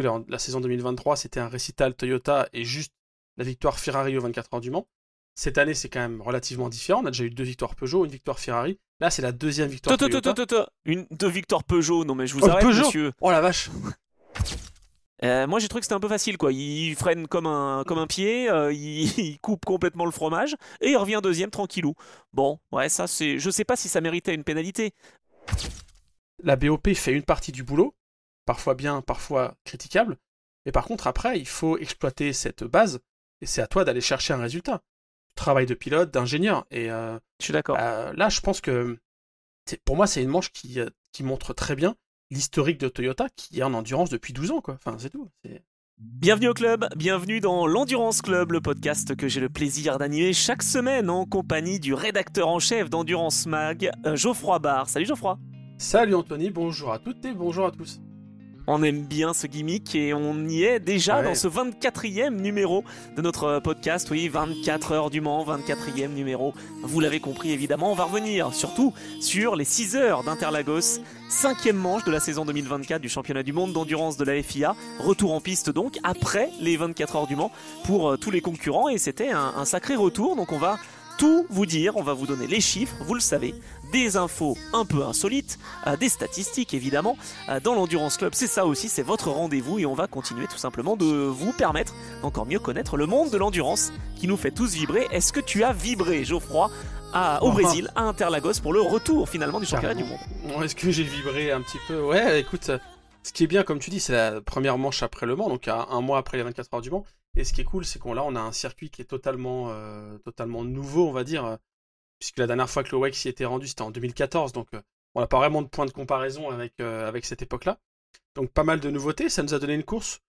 puisque la saison 2023, c'était un récital Toyota et juste la victoire Ferrari aux 24 heures du Mans. Cette année, c'est quand même relativement différent. On a déjà eu 2 victoires Peugeot, une victoire Ferrari. Là, c'est la deuxième victoire Toyota. Deux victoires Peugeot, non mais je vous Oh, arrête, Peugeot. monsieur. Oh la vache. Moi j'ai trouvé que c'était un peu facile quoi. Il freine comme un pied, il coupe complètement le fromage et il revient deuxième tranquillou. Bon, ouais, ça c'est. Je sais pas si ça méritait une pénalité. La BOP fait une partie du boulot, parfois bien, parfois critiquable. Et par contre, après, il faut exploiter cette base et c'est à toi d'aller chercher un résultat. Travail de pilote, d'ingénieur. Et Je suis d'accord. là, je pense que pour moi, c'est une manche qui montre très bien l'historique de Toyota qui est en endurance depuis 12 ans, quoi. Enfin, c'est tout. Bienvenue au club, bienvenue dans l'Endurance Club, le podcast que j'ai le plaisir d'animer chaque semaine en compagnie du rédacteur en chef d'Endurance Mag, Geoffroy Barre. Salut Geoffroy. Salut Anthony, bonjour à toutes et bonjour à tous. On aime bien ce gimmick et on y est déjà dans ce 24e numéro de notre podcast. Oui, 24 heures du Mans, 24e numéro. Vous l'avez compris évidemment, on va revenir surtout sur les 6 heures d'Interlagos, 5e manche de la saison 2024 du championnat du monde d'endurance de la FIA. Retour en piste donc, après les 24 heures du Mans pour tous les concurrents et c'était un sacré retour. Donc on va tout vous dire, on va vous donner les chiffres, vous le savez, des infos un peu insolites, des statistiques évidemment. Dans l'Endurance Club, c'est ça aussi, c'est votre rendez-vous et on va continuer tout simplement de vous permettre d'encore mieux connaître le monde de l'endurance qui nous fait tous vibrer. Est-ce que tu as vibré, Geoffroy, au Brésil, à Interlagos, pour le retour finalement du championnat du monde? Est-ce que j'ai vibré un petit peu? Ouais, écoute, ce qui est bien, comme tu dis, c'est la première manche après le Mans, donc un mois après les 24 heures du Mans. Et ce qui est cool, c'est qu'on a un circuit qui est totalement nouveau, on va dire, puisque la dernière fois que le WEC s'y était rendu, c'était en 2014, donc on n'a pas vraiment de point de comparaison avec cette époque-là. Donc pas mal de nouveautés, ça nous a donné une course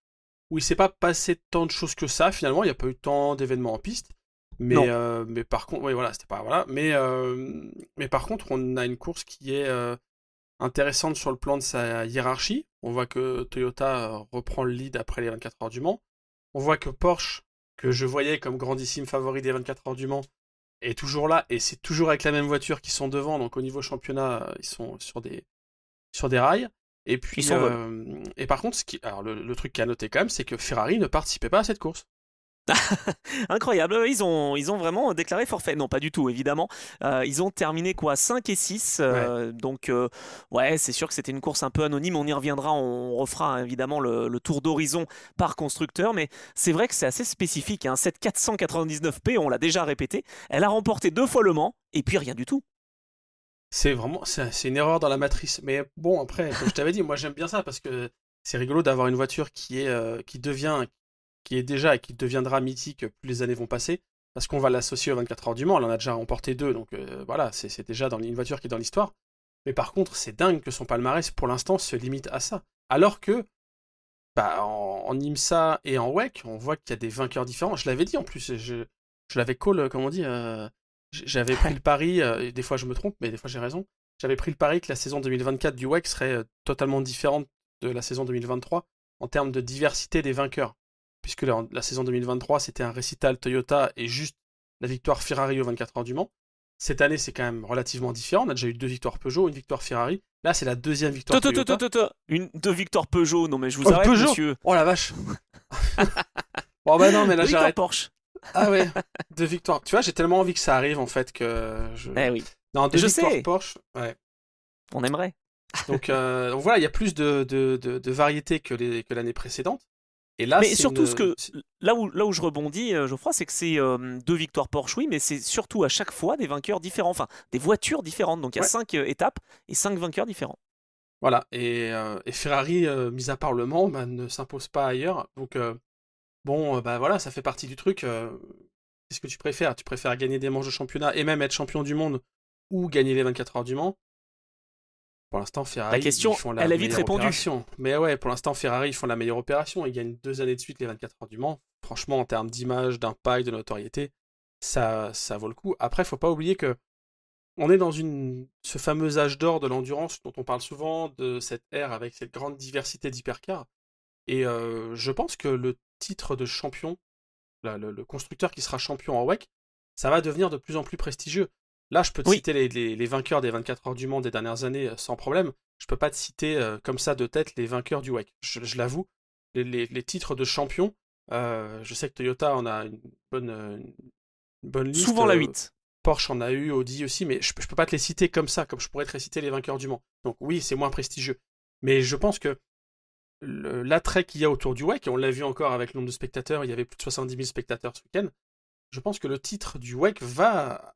où il s'est pas passé tant de choses que ça, finalement, il n'y a pas eu tant d'événements en piste. Mais par contre, oui, voilà, c'était pas. Voilà, mais par contre, on a une course qui est intéressante sur le plan de sa hiérarchie. On voit que Toyota reprend le lead après les 24 heures du Mans. On voit que Porsche, que je voyais comme grandissime favori des 24 heures du Mans, est toujours là, et c'est toujours avec la même voiture qui sont devant, donc au niveau championnat, ils sont sur des rails. Et puis, et par contre, alors le truc qui a noté quand même, c'est que Ferrari ne participait pas à cette course. Incroyable, ils ont vraiment déclaré forfait. Non, pas du tout, évidemment. Ils ont terminé quoi, 5 et 6. Donc, ouais, c'est sûr que c'était une course un peu anonyme. On y reviendra, on refera évidemment le tour d'horizon par constructeur. Mais c'est vrai que c'est assez spécifique. Cette 499P, on l'a déjà répété, elle a remporté 2 fois le Mans et puis rien du tout. C'est une erreur dans la matrice. Mais bon, après, comme je t'avais dit, moi j'aime bien ça parce que c'est rigolo d'avoir une voiture qui est déjà et qui deviendra mythique plus les années vont passer, parce qu'on va l'associer aux 24 heures du Mans. Elle en a déjà remporté 2, donc voilà, c'est déjà une voiture qui est dans l'histoire. Mais par contre, c'est dingue que son palmarès, pour l'instant, se limite à ça. Alors que, en IMSA et en WEC, on voit qu'il y a des vainqueurs différents. Je l'avais dit en plus, je l'avais call, comme on dit, j'avais pris le pari, des fois je me trompe, mais des fois j'ai raison, j'avais pris le pari que la saison 2024 du WEC serait totalement différente de la saison 2023 en termes de diversité des vainqueurs. Puisque la saison 2023, c'était un récital Toyota et juste la victoire Ferrari aux 24 heures du Mans. Cette année, c'est quand même relativement différent. On a déjà eu 2 victoires Peugeot, une victoire Ferrari. Là, c'est la deuxième victoire Toyota. Deux victoires Peugeot, non mais je vous arrête, Peugeot, monsieur. Oh la vache. Bon bah non, mais là j'arrête. Porsche. Ah ouais, 2 victoires. Tu vois, j'ai tellement envie que ça arrive en fait que Eh oui. Non, 2 victoires sais. Porsche. Ouais. On aimerait. Donc voilà, il y a plus de variété que l'année précédente. Et là, mais surtout, là où je rebondis, Geoffroy, c'est que c'est 2 victoires Porsche, oui, mais c'est surtout à chaque fois des vainqueurs différents, enfin des voitures différentes. Donc il y a 5 étapes et 5 vainqueurs différents. Voilà, et Ferrari, mis à part Le Mans, ne s'impose pas ailleurs. Donc voilà, ça fait partie du truc. Qu'est-ce que tu préfères? Tu préfères gagner des manches de championnat et même être champion du monde ou gagner les 24 heures du Mans? Pour l'instant, Ferrari, la question, ils font la elle a vite meilleure répondu. Opération. Mais ouais, pour l'instant, Ferrari, ils font la meilleure opération. Ils gagnent 2 années de suite les 24 heures du Mans. Franchement, en termes d'image, d'impact, de notoriété, ça vaut le coup. Après, faut pas oublier que on est dans ce fameux âge d'or de l'endurance dont on parle souvent, de cette ère avec cette grande diversité d'hypercars. Et je pense que le titre de champion, le constructeur qui sera champion en WEC, ça va devenir de plus en plus prestigieux. Là, je peux te citer les vainqueurs des 24 heures du Mans des dernières années sans problème. Je peux pas te citer comme ça de tête les vainqueurs du WEC. Je l'avoue. les titres de champion, je sais que Toyota en a une bonne liste. Souvent la 8. Porsche en a eu, Audi aussi, mais je peux pas te les citer comme ça, comme je pourrais te réciter les vainqueurs du Mans. Donc oui, c'est moins prestigieux. Mais je pense que l'attrait qu'il y a autour du WEC, et on l'a vu encore avec le nombre de spectateurs, il y avait plus de 70 000 spectateurs ce week-end, je pense que le titre du WEC va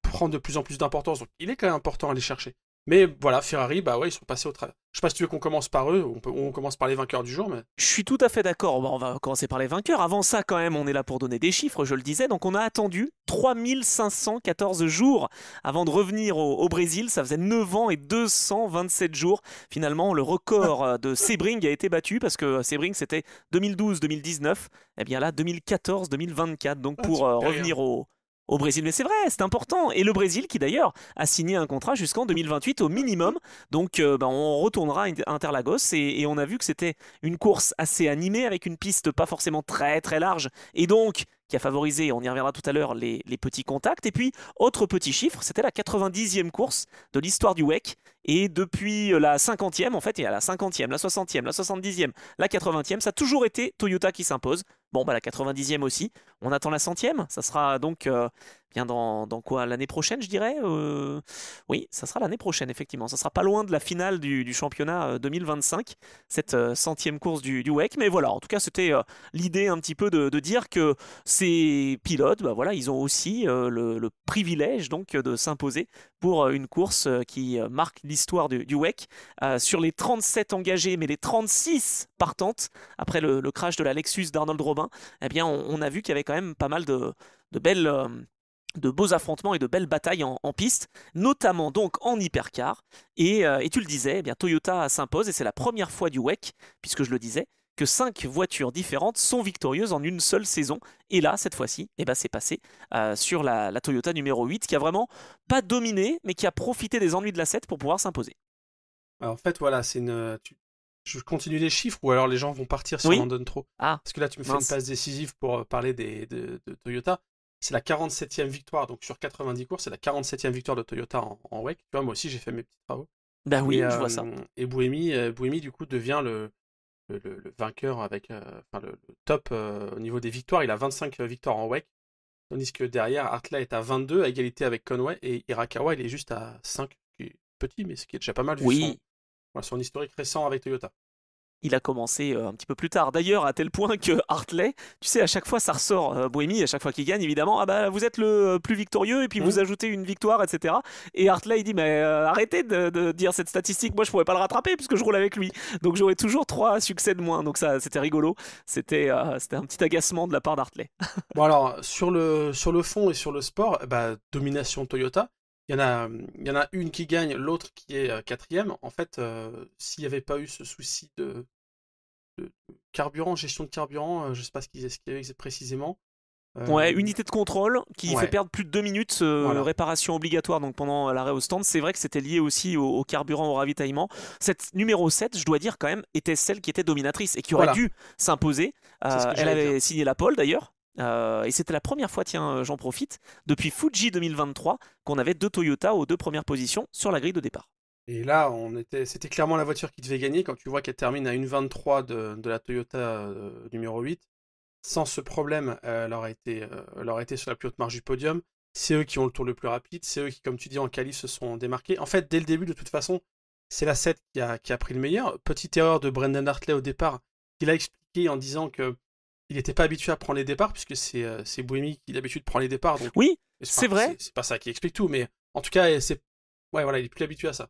prendre de plus en plus d'importance. Donc il est quand même important à aller chercher. Mais voilà, Ferrari, bah ouais, ils sont passés au travers. Je sais pas si tu veux qu'on commence par eux, on commence par les vainqueurs du jour, mais... Je suis tout à fait d'accord. Bon, on va commencer par les vainqueurs. Avant ça, quand même, on est là pour donner des chiffres, je le disais. Donc, on a attendu 3514 jours avant de revenir au Brésil. Ça faisait 9 ans et 227 jours. Finalement, le record de Sebring a été battu parce que Sebring, c'était 2012-2019. Et bien là, 2014-2024. Donc, pour revenir au Brésil. Mais c'est vrai, c'est important. Et le Brésil qui d'ailleurs a signé un contrat jusqu'en 2028 au minimum. Donc on retournera à Interlagos et on a vu que c'était une course assez animée avec une piste pas forcément très très large et donc qui a favorisé, on y reviendra tout à l'heure, les petits contacts. Et puis, autre petit chiffre, c'était la 90e course de l'histoire du WEC. Et depuis la 50e, en fait, il y a la 50e, la 60e, la 70e, la 80e, ça a toujours été Toyota qui s'impose. Bon, bah la 90e aussi. On attend la 100e. Ça sera donc bien dans quoi? L'année prochaine, je dirais. Oui, ça sera l'année prochaine, effectivement. Ça sera pas loin de la finale du championnat 2025, cette 100e course du WEC. Mais voilà, en tout cas, c'était l'idée un petit peu de dire que ces pilotes, bah voilà, ils ont aussi le privilège donc de s'imposer pour une course qui marque l'histoire du WEC. Sur les 37 engagés, mais les 36 partantes, après le crash de la Lexus d'Arnold Robin, eh bien, on a vu qu'il y avait quand même pas mal de belles... de beaux affrontements et de belles batailles en piste, notamment donc en hypercar. Et tu le disais, eh bien, Toyota s'impose et c'est la première fois du WEC, puisque je le disais, que 5 voitures différentes sont victorieuses en une seule saison. Et là, cette fois-ci, eh ben, c'est passé sur la Toyota numéro 8, qui a vraiment pas dominé, mais qui a profité des ennuis de la 7 pour pouvoir s'imposer. Alors, en fait, voilà, je continue les chiffres ou alors les gens vont partir si on en donne trop. Parce que là, tu me fais une passe décisive pour parler de Toyota. C'est la 47e victoire, donc sur 90 courses, c'est la 47e victoire de Toyota en WEC. Tu vois, moi aussi, j'ai fait mes petits travaux. Ben oui, je vois ça. Et Buemi, du coup, devient le vainqueur avec le top au niveau des victoires. Il a 25 victoires en WEC, tandis que derrière, Hartley est à 22, à égalité avec Conway, et Hirakawa, il est juste à 5, qui est petit, mais ce qui est déjà pas mal vu son historique récent avec Toyota. Il a commencé un petit peu plus tard. D'ailleurs, à tel point que Hartley, tu sais, à chaque fois, ça ressort, Buemi, à chaque fois qu'il gagne, évidemment, ah bah vous êtes le plus victorieux, et puis vous ajoutez une victoire, etc. Et Hartley, il dit, mais arrêtez de dire cette statistique, moi je pourrais pas le rattraper, puisque je roule avec lui. Donc j'aurais toujours 3 succès de moins. Donc ça, c'était rigolo. C'était un petit agacement de la part d'Hartley. Bon alors, sur le fond et sur le sport, domination Toyota. Il y en a une qui gagne, l'autre qui est 4e. En fait, s'il n'y avait pas eu ce souci de carburant, gestion de carburant, je ne sais pas ce qu'il y avait précisément. Ouais, unité de contrôle qui fait perdre plus de 2 minutes, réparation obligatoire donc pendant l'arrêt au stand. C'est vrai que c'était lié aussi au carburant, au ravitaillement. Cette numéro 7, je dois dire quand même, était celle qui était dominatrice et qui aurait dû s'imposer. Elle avait signé la pole d'ailleurs. Et c'était la première fois, tiens, j'en profite, depuis Fuji 2023, qu'on avait 2 Toyota aux 2 premières positions sur la grille de départ. Et là, c'était clairement la voiture qui devait gagner. Quand tu vois qu'elle termine à 1,23 de la Toyota numéro 8, sans ce problème, elle aurait été sur la plus haute marge du podium. C'est eux qui ont le tour le plus rapide. C'est eux qui, comme tu dis, en qualif se sont démarqués. En fait, dès le début, de toute façon, c'est la 7 qui a pris le meilleur. Petite erreur de Brendan Hartley au départ, qu'il a expliqué en disant que il n'était pas habitué à prendre les départs, puisque c'est Buemi qui d'habitude prend les départs. Donc, oui, c'est vrai. C'est pas ça qui explique tout, mais en tout cas, il est plus habitué à ça.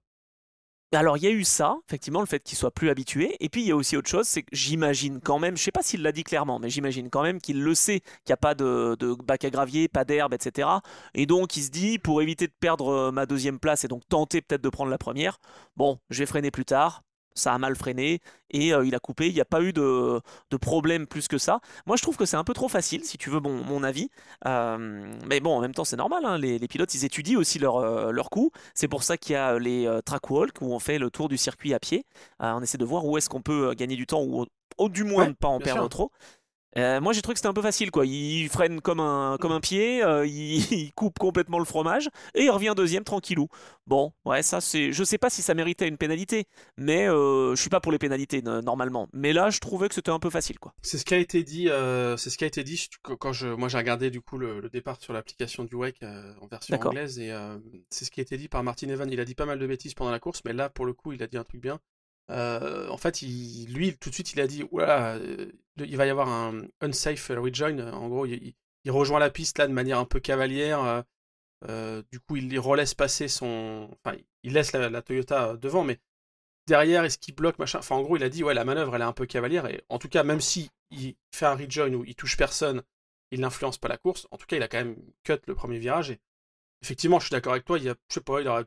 Alors il y a eu ça, effectivement, le fait qu'il soit plus habitué, et puis il y a aussi autre chose, c'est que j'imagine quand même, je sais pas s'il l'a dit clairement, mais j'imagine quand même qu'il le sait, qu'il n'y a pas de bac à gravier, pas d'herbe, etc. Et donc il se dit, pour éviter de perdre ma 2e place et donc tenter peut-être de prendre la première, bon, je vais freiner plus tard. Ça a mal freiné et il a coupé. Il n'y a pas eu de problème plus que ça. Moi, je trouve que c'est un peu trop facile, si tu veux mon avis. Mais bon, en même temps, c'est normal. Hein. Les pilotes, ils étudient aussi leur coup. C'est pour ça qu'il y a les track walk où on fait le tour du circuit à pied. On essaie de voir où est-ce qu'on peut gagner du temps ou du moins ne pas en perdre trop. Moi j'ai trouvé que c'était un peu facile quoi. Il freine comme un pied, il coupe complètement le fromage et il revient deuxième tranquillou. Bon, ouais, ça c'est. Je sais pas si ça méritait une pénalité, mais je suis pas pour les pénalités normalement. Mais là je trouvais que c'était un peu facile quoi. C'est ce qui a été dit. Quand moi j'ai regardé du coup le départ sur l'application du WEC en version D'accord. anglaise et c'est ce qui a été dit par Martin Evan. Il a dit pas mal de bêtises pendant la course, mais là pour le coup il a dit un truc bien. En fait, lui tout de suite il a dit oula, il va y avoir un unsafe rejoin. En gros, il rejoint la piste là de manière un peu cavalière. Du coup, il relaisse passer enfin, il laisse la Toyota devant, mais derrière, est-ce qu'il bloque, machin. Enfin, en gros, il a dit, ouais, la manœuvre, elle est un peu cavalière, et en tout cas, même si il fait un rejoin où il touche personne, il n'influence pas la course, en tout cas, il a quand même cut le premier virage, et effectivement, je suis d'accord avec toi, je sais pas, il aurait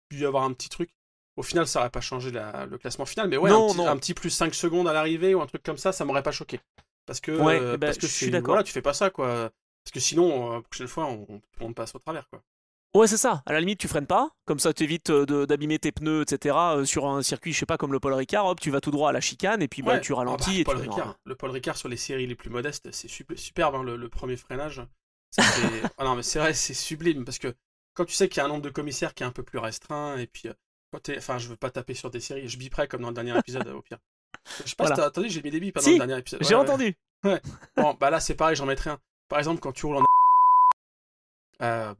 pu y avoir un petit truc. Au final, ça aurait pas changé le classement final, mais ouais, Non, un petit plus 5 secondes à l'arrivée, ou un truc comme ça m'aurait pas choqué. Parce que, ouais, eh ben, parce que je suis d'accord. voilà, tu fais pas ça, quoi. Parce que sinon, la prochaine fois, on passe au travers, quoi. Ouais, c'est ça. À la limite, tu freines pas, comme ça t'évites d'abîmer tes pneus, etc. Sur un circuit, je sais pas, comme le Paul Ricard, hop, tu vas tout droit à la chicane et puis bah Ouais, tu ralentis et tu. Non. Le Paul Ricard sur les séries les plus modestes, c'est superbe, hein, le premier freinage. Ça fait... Ah non, mais c'est vrai, c'est sublime, parce que quand tu sais qu'il y a un nombre de commissaires qui est un peu plus restreint, et puis enfin, je veux pas taper sur des séries, je biperai comme dans le dernier épisode, au pire. Je sais pas si Voilà. t'as entendu, j'ai mis des bips dans le Si, dernier épisode. j'ai Ouais, ouais. entendu. Ouais. Bon, bah là, c'est pareil, j'en mettrai un. Par exemple, quand tu roules en...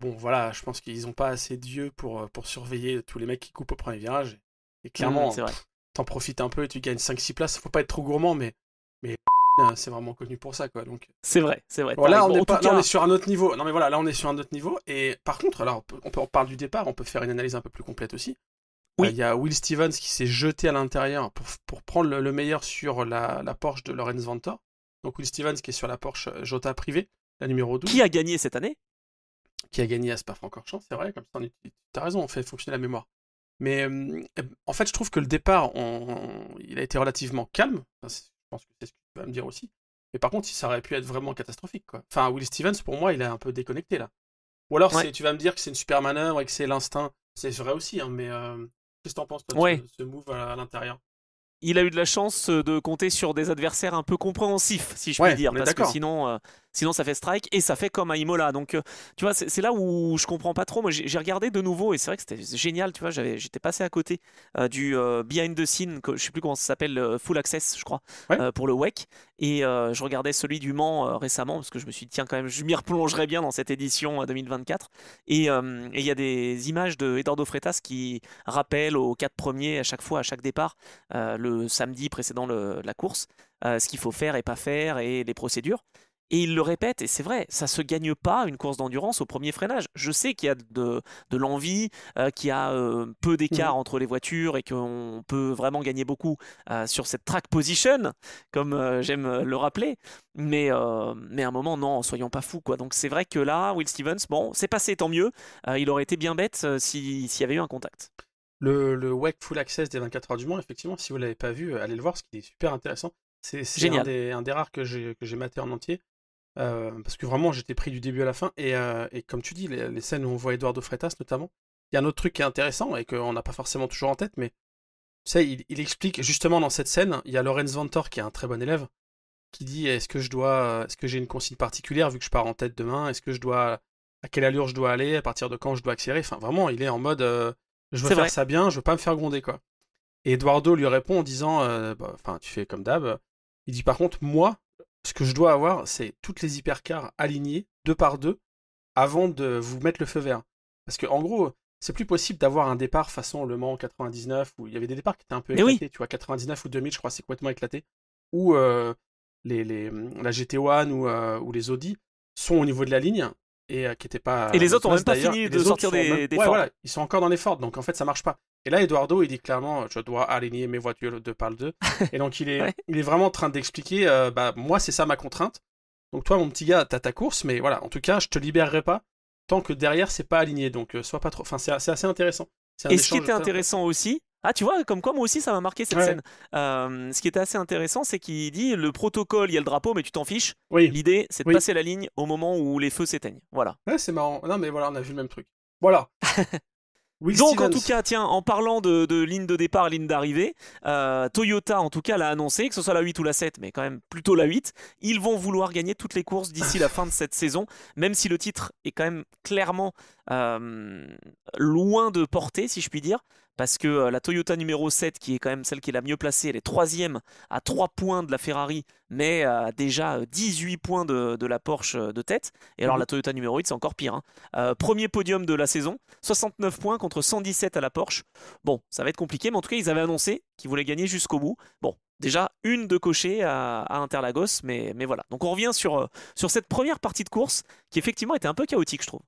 bon, voilà, je pense qu'ils ont pas assez d'yeux pour surveiller tous les mecs qui coupent au premier virage. Et clairement, C'est vrai. t'en profites un peu et tu gagnes 5-6 places. Faut pas être trop gourmand, mais c'est vraiment connu pour ça, quoi. Donc, C'est vrai, c'est vrai. bon, là, Bon, en tout là, on cas, est sur un autre niveau. Non, mais voilà, là, on est sur un autre niveau. Et par contre, alors, on parle du départ, on peut faire une analyse un peu plus complète aussi. Il oui, y a Will Stevens qui s'est jeté à l'intérieur pour prendre le meilleur sur la Porsche de Lorenz Vanthoor. Donc, Will Stevens qui est sur la Porsche Jota privée, la numéro 12. qui a gagné cette année? Qui a gagné à Spa-Francorchamps, c'est vrai, comme ça, t'as raison, on fait fonctionner la mémoire. Mais en fait, je trouve que le départ, il a été relativement calme. Enfin, je pense que c'est ce que tu vas me dire aussi. Mais par contre, ça aurait pu être vraiment catastrophique, quoi. Enfin, Will Stevens, pour moi, il est un peu déconnecté, là. Ou alors, Ouais, tu vas me dire que c'est une super manœuvre et que c'est l'instinct. C'est vrai aussi, hein, mais qu'est-ce que t'en penses, toi, ouais. de ce move à l'intérieur? Il a eu de la chance de compter sur des adversaires un peu compréhensifs, si je puis Ouais, dire, on est parce que d'accord. sinon ça fait strike et ça fait comme à Imola. Donc, tu vois, c'est là où je comprends pas trop. Moi, j'ai regardé de nouveau et c'est vrai que c'était génial. Tu vois, j'étais passé à côté du behind the scene, je sais plus comment ça s'appelle, Full Access, je crois, Ouais. pour le WEC. Et je regardais celui du Mans récemment parce que je me suis dit, tiens, quand même, je m'y replongerai bien dans cette édition 2024. Et il y a des images de Eduardo Freitas qui rappellent aux 4 premiers à chaque fois, à chaque départ, le samedi précédent la course, ce qu'il faut faire et pas faire et les procédures. Et il le répète, et c'est vrai, ça se gagne pas une course d'endurance au premier freinage. Je sais qu'il y a de l'envie, qu'il y a peu Mhm. d'écart entre les voitures et qu'on peut vraiment gagner beaucoup sur cette track position, comme j'aime le rappeler. Mais à un moment, non, soyons pas fous, quoi. Donc c'est vrai que là, Will Stevens, bon, c'est passé, tant mieux. Il aurait été bien bête s'il y avait eu un contact. Le WEC Full Access des 24 heures du Mans, effectivement, si vous l'avez pas vu, allez le voir, parce qu'il est super intéressant. C'est Génial. un des rares que j'ai maté en entier. Parce que vraiment, j'étais pris du début à la fin. Et comme tu dis, les scènes où on voit Eduardo Freitas notamment, il y a un autre truc qui est intéressant et qu'on n'a pas forcément toujours en tête, mais tu sais, il explique justement dans cette scène, il y a Lorenz Vanthoor qui est un très bon élève, qui dit est-ce que j'ai une consigne particulière vu que je pars en tête demain, à quelle allure je dois aller, à partir de quand je dois accélérer. Enfin, vraiment, il est en mode je veux C'est faire vrai. ça bien, je veux pas me faire gronder, quoi. Et Eduardo lui répond en disant enfin, tu fais comme d'hab. Il dit par contre, moi, ce que je dois avoir, c'est toutes les hypercars alignées, deux par deux, avant de vous mettre le feu vert. Parce que en gros, c'est plus possible d'avoir un départ façon Le Mans 99, où il y avait des départs qui étaient un peu Mais oui, éclatés, tu vois, 99 ou 2000, je crois, c'est complètement éclaté, où la GT1 ou les Audi sont au niveau de la ligne, et qui n'étaient pas et à les notre autres ont place même pas d'ailleurs, fini et de les autres sortir sont même... des Ouais, Ford. voilà, ils sont encore dans les Ford, donc en fait, ça marche pas. Et là, Eduardo, il dit clairement, je dois aligner mes voitures deux par deux. Et donc, Ouais. il est vraiment en train d'expliquer, bah, moi, c'est ça ma contrainte. Donc, toi, mon petit gars, t'as ta course, mais voilà, en tout cas, je te libérerai pas tant que derrière, c'est pas aligné. Donc, sois pas trop. Enfin, c'est assez intéressant. C'est un Et ce qui échange était très intéressant. intéressant aussi, ah tu vois, comme quoi moi aussi ça m'a marqué cette Ouais, scène. Ce qui était assez intéressant, c'est qu'il dit le protocole, il y a le drapeau, mais tu t'en fiches. oui, L'idée, c'est de oui. passer la ligne au moment où les feux s'éteignent. Voilà. Ouais, c'est marrant. Non, mais voilà, on a vu le même truc. Voilà. Will Donc en Stevens. tout cas, tiens, en parlant de ligne de départ, ligne d'arrivée, Toyota en tout cas l'a annoncé, que ce soit la 8 ou la 7, mais quand même plutôt la 8, ils vont vouloir gagner toutes les courses d'ici la fin de cette saison, même si le titre est quand même clairement loin de portée, si je puis dire, parce que la Toyota numéro 7, qui est quand même celle qui est la mieux placée, elle est troisième à 3 points de la Ferrari, mais déjà 18 points de la Porsche de tête, et alors la Toyota numéro 8, c'est encore pire, hein. Premier podium de la saison, 69 points contre 117 à la Porsche. Bon, ça va être compliqué, mais en tout cas, ils avaient annoncé qu'ils voulaient gagner jusqu'au bout. Bon, déjà, une de cocher à Interlagos, mais voilà. Donc on revient sur cette première partie de course qui effectivement était un peu chaotique, je trouve.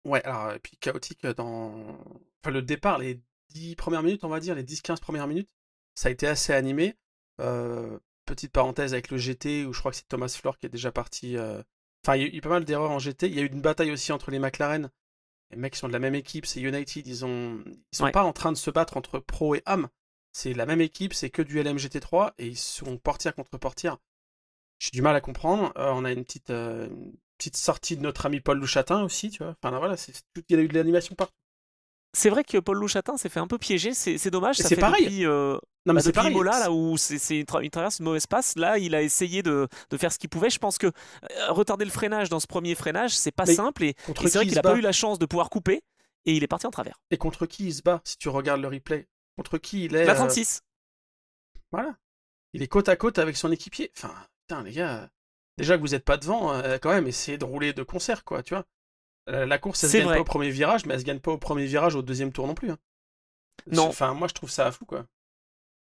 Ouais, alors, et puis chaotique dans. Enfin, le départ, les 10 premières minutes, on va dire, les 10-15 premières minutes, ça a été assez animé. Petite parenthèse avec le GT, où je crois que c'est Thomas Flor qui est déjà parti. Enfin, il y a eu pas mal d'erreurs en GT. Il y a eu une bataille aussi entre les McLaren. Les mecs sont de la même équipe, c'est United. Ils sont pas en train de se battre entre Pro et Am. C'est la même équipe, c'est que du LMGT3 et ils sont portière contre portière. J'ai du mal à comprendre. On a une petite sortie de notre ami Paul Louchatin aussi, tu vois. Enfin là, voilà, il y a eu de l'animation partout. C'est vrai que Paul Louchatin s'est fait un peu piéger, c'est dommage, Et ça c'est fait pareil. depuis, Non mais c'est depuis pareil. Imola, là où il traverse une mauvaise passe, là il a essayé de faire ce qu'il pouvait. Je pense que retarder le freinage dans ce premier freinage, c'est pas Mais simple, et contre c'est vrai qui il qu'il se a pas bat? eu la chance de pouvoir couper, et il est parti en travers. Et contre qui il se bat si tu regardes le replay? Contre qui il est La 36. Voilà. Il est côte à côte avec son équipier. Enfin, putain les gars, déjà que vous êtes pas devant, quand même, essayez de rouler de concert, quoi, tu vois. La course, elle se C'est gagne pas vrai. au premier virage, mais elle se gagne pas au premier virage au deuxième tour non plus, hein. Non. Enfin, moi je trouve ça fou, quoi.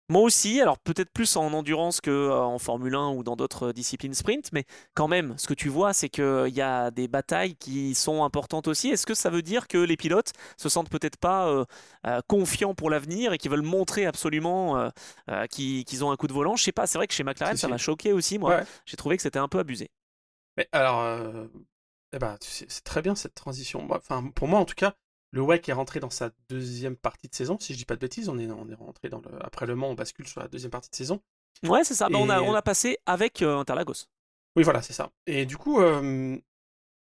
Moi aussi, alors peut-être plus en endurance que en Formule 1 ou dans d'autres disciplines sprint, mais quand même, ce que tu vois, c'est qu'il y a des batailles qui sont importantes aussi. Est-ce que ça veut dire que les pilotes se sentent peut-être pas confiants pour l'avenir et qu'ils veulent montrer absolument qu'ils ont un coup de volant? Je sais pas, c'est vrai que chez McLaren, ça m'a choqué aussi, moi. Ouais. J'ai trouvé que c'était un peu abusé. Mais alors, eh ben, c'est très bien cette transition. Enfin, pour moi, en tout cas, le WEC est rentré dans sa deuxième partie de saison. Si je dis pas de bêtises, on est rentré après Le Mans, on bascule sur la deuxième partie de saison. Ouais, c'est ça. Et... on a passé avec Interlagos. Oui, voilà, c'est ça. Et du coup, ouais,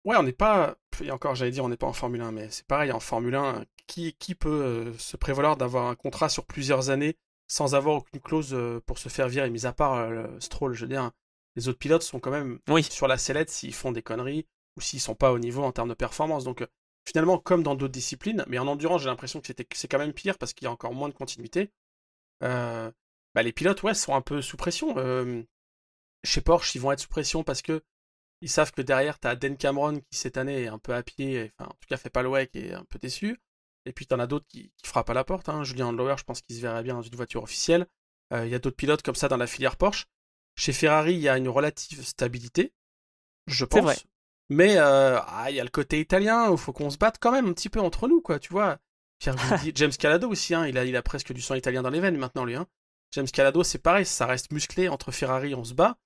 on n'est pas. Et encore, j'allais dire, on n'est pas en Formule 1, mais c'est pareil, en Formule 1, qui peut se prévaloir d'avoir un contrat sur plusieurs années sans avoir aucune clause pour se faire virer, mis à part Stroll, je veux dire. Les autres pilotes sont quand même sur la sellette s'ils font des conneries ou s'ils sont pas au niveau en termes de performance. Donc, finalement, comme dans d'autres disciplines, mais en endurance, j'ai l'impression que c'est quand même pire parce qu'il y a encore moins de continuité. Bah, les pilotes, ouais, sont un peu sous pression. Chez Porsche, ils vont être sous pression parce que ils savent que derrière, t'as Dan Cameron qui cette année est un peu à pied, enfin, en tout cas fait pas le WEC et est un peu déçu. Et puis t'en as d'autres qui frappent à la porte, hein. Julien Andlauer, je pense qu'il se verrait bien dans une voiture officielle. Il y a d'autres pilotes comme ça dans la filière Porsche. Chez Ferrari, il y a une relative stabilité, je pense. Vrai. Mais il y a le côté italien où il faut qu'on se batte quand même un petit peu entre nous, quoi, tu vois. James Calado aussi, hein, il a presque du sang italien dans les veines maintenant, lui, hein. James Calado, c'est pareil, ça reste musclé. Entre Ferrari, on se bat.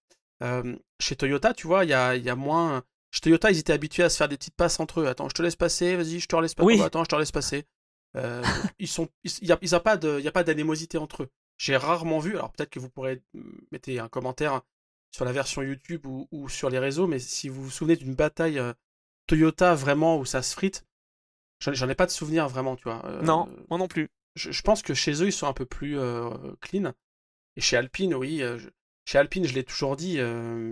Chez Toyota, tu vois, il y a moins. Chez Toyota, ils étaient habitués à se faire des petites passes entre eux. Attends, je te laisse passer, vas-y, je te laisse passer. Oui. Oh, attends, je te laisse passer. Il n'y a pas d'animosité entre eux. J'ai rarement vu, alors peut-être que vous pourrez mettre un commentaire sur la version YouTube ou sur les réseaux, mais si vous vous souvenez d'une bataille Toyota vraiment où ça se frite, j'en ai pas de souvenir vraiment, tu vois. Non, moi non plus. Je pense que chez eux, ils sont un peu plus clean. Et chez Alpine, oui, chez Alpine, je l'ai toujours dit,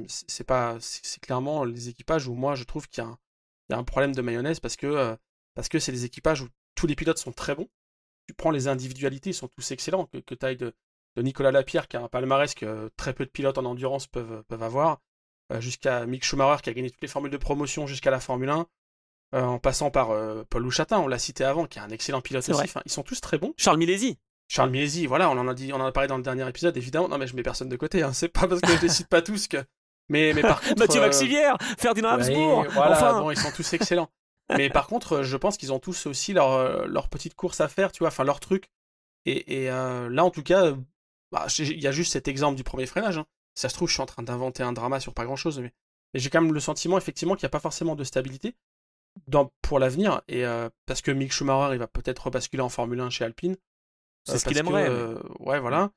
c'est clairement les équipages où moi je trouve qu'il y a un problème de mayonnaise parce que c'est des équipages où tous les pilotes sont très bons. Tu prends les individualités, ils sont tous excellents. Que tu ailles de Nicolas Lapierre qui a un palmarès que très peu de pilotes en endurance peuvent avoir, jusqu'à Mick Schumacher qui a gagné toutes les formules de promotion jusqu'à la Formule 1, en passant par Paul Louchatin, on l'a cité avant, qui est un excellent pilote aussi. Enfin, ils sont tous très bons. Charles Milesi. Charles Milesi, voilà, on en a parlé dans le dernier épisode, évidemment. Non, mais je mets personne de côté, hein. C'est pas parce que je les cite pas tous que. Mais par contre. Mathieu Maxivière, Ferdinand Habsbourg. Voilà, enfin. bon, ils sont tous excellents. Mais par contre, je pense qu'ils ont tous aussi leur petite course à faire, tu vois, enfin leur truc. Et là, en tout cas, il y a juste cet exemple du premier freinage, hein. Si ça se trouve, je suis en train d'inventer un drama sur pas grand chose, mais j'ai quand même le sentiment, effectivement, qu'il n'y a pas forcément de stabilité pour l'avenir. Et parce que Mick Schumacher, il va peut-être rebasculer en Formule 1 chez Alpine. C'est ce qu'il aimerait. Ouais, voilà.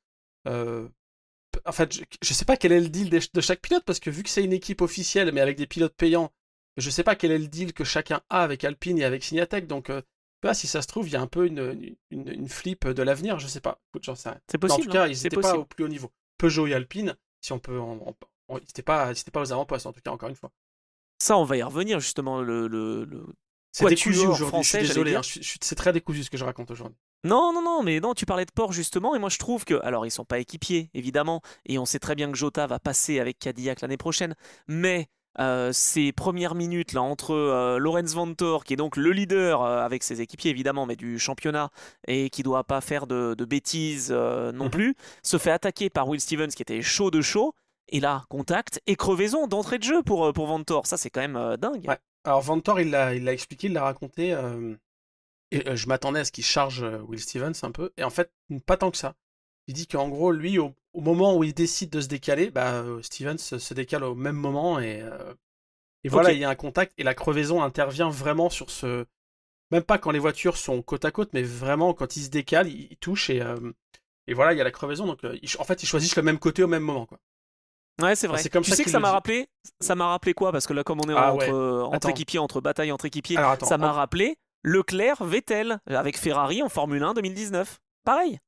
En fait, je sais pas quel est le deal de chaque pilote, parce que vu que c'est une équipe officielle, mais avec des pilotes payants, je sais pas quel est le deal que chacun a avec Alpine et avec Signatech, donc Bah, si ça se trouve, il y a un peu une flip de l'avenir, je sais pas. Écoute, j'en sais rien. C'est Mais en possible, tout cas, hein, ils c'est n'étaient pas possible. au plus haut niveau. Peugeot et Alpine, si on peut ils étaient pas aux avant-postes, en tout cas, encore une fois. Ça, on va y revenir justement. Le C'est décousu quatuor aujourd'hui, je suis français, j'allais désolé, dire. hein, c'est très décousu ce que je raconte aujourd'hui. Non, non, non, mais non, tu parlais de Porsche justement, et moi je trouve que, alors ils sont pas équipiers, évidemment, et on sait très bien que Jota va passer avec Cadillac l'année prochaine, mais ces premières minutes là entre Lorenz Vanthoor, qui est donc le leader avec ses équipiers évidemment, mais du championnat, et qui doit pas faire de bêtises non Mhm. plus, se fait attaquer par Will Stevens qui était chaud de chaud, et là, contact et crevaison d'entrée de jeu pour Vanthoor, ça c'est quand même dingue. Ouais. Alors, Vanthoor, il l'a expliqué, il l'a raconté. Et je m'attendais à ce qu'il charge Will Stevens un peu. Et en fait, pas tant que ça. Il dit qu'en gros, lui, au moment où il décide de se décaler, bah, Stevens se décale au même moment. Et voilà, Ok. il y a un contact. Et la crevaison intervient vraiment sur ce. Même pas quand les voitures sont côte à côte, mais vraiment quand il se décale, il touche. Et voilà, il y a la crevaison. Donc, en fait, ils choisissent le même côté au même moment, quoi. Ouais, c'est Enfin, vrai. c'est comme Tu ça sais que qu'il le dit. ça m'a rappelé quoi? Parce que là, comme on est Ah entre, ouais. entre Attends. équipiers, entre batailles entre équipiers, Alors, attends. ça m'a rappelé Leclerc-Vettel avec Ferrari en Formule 1 2019. Pareil,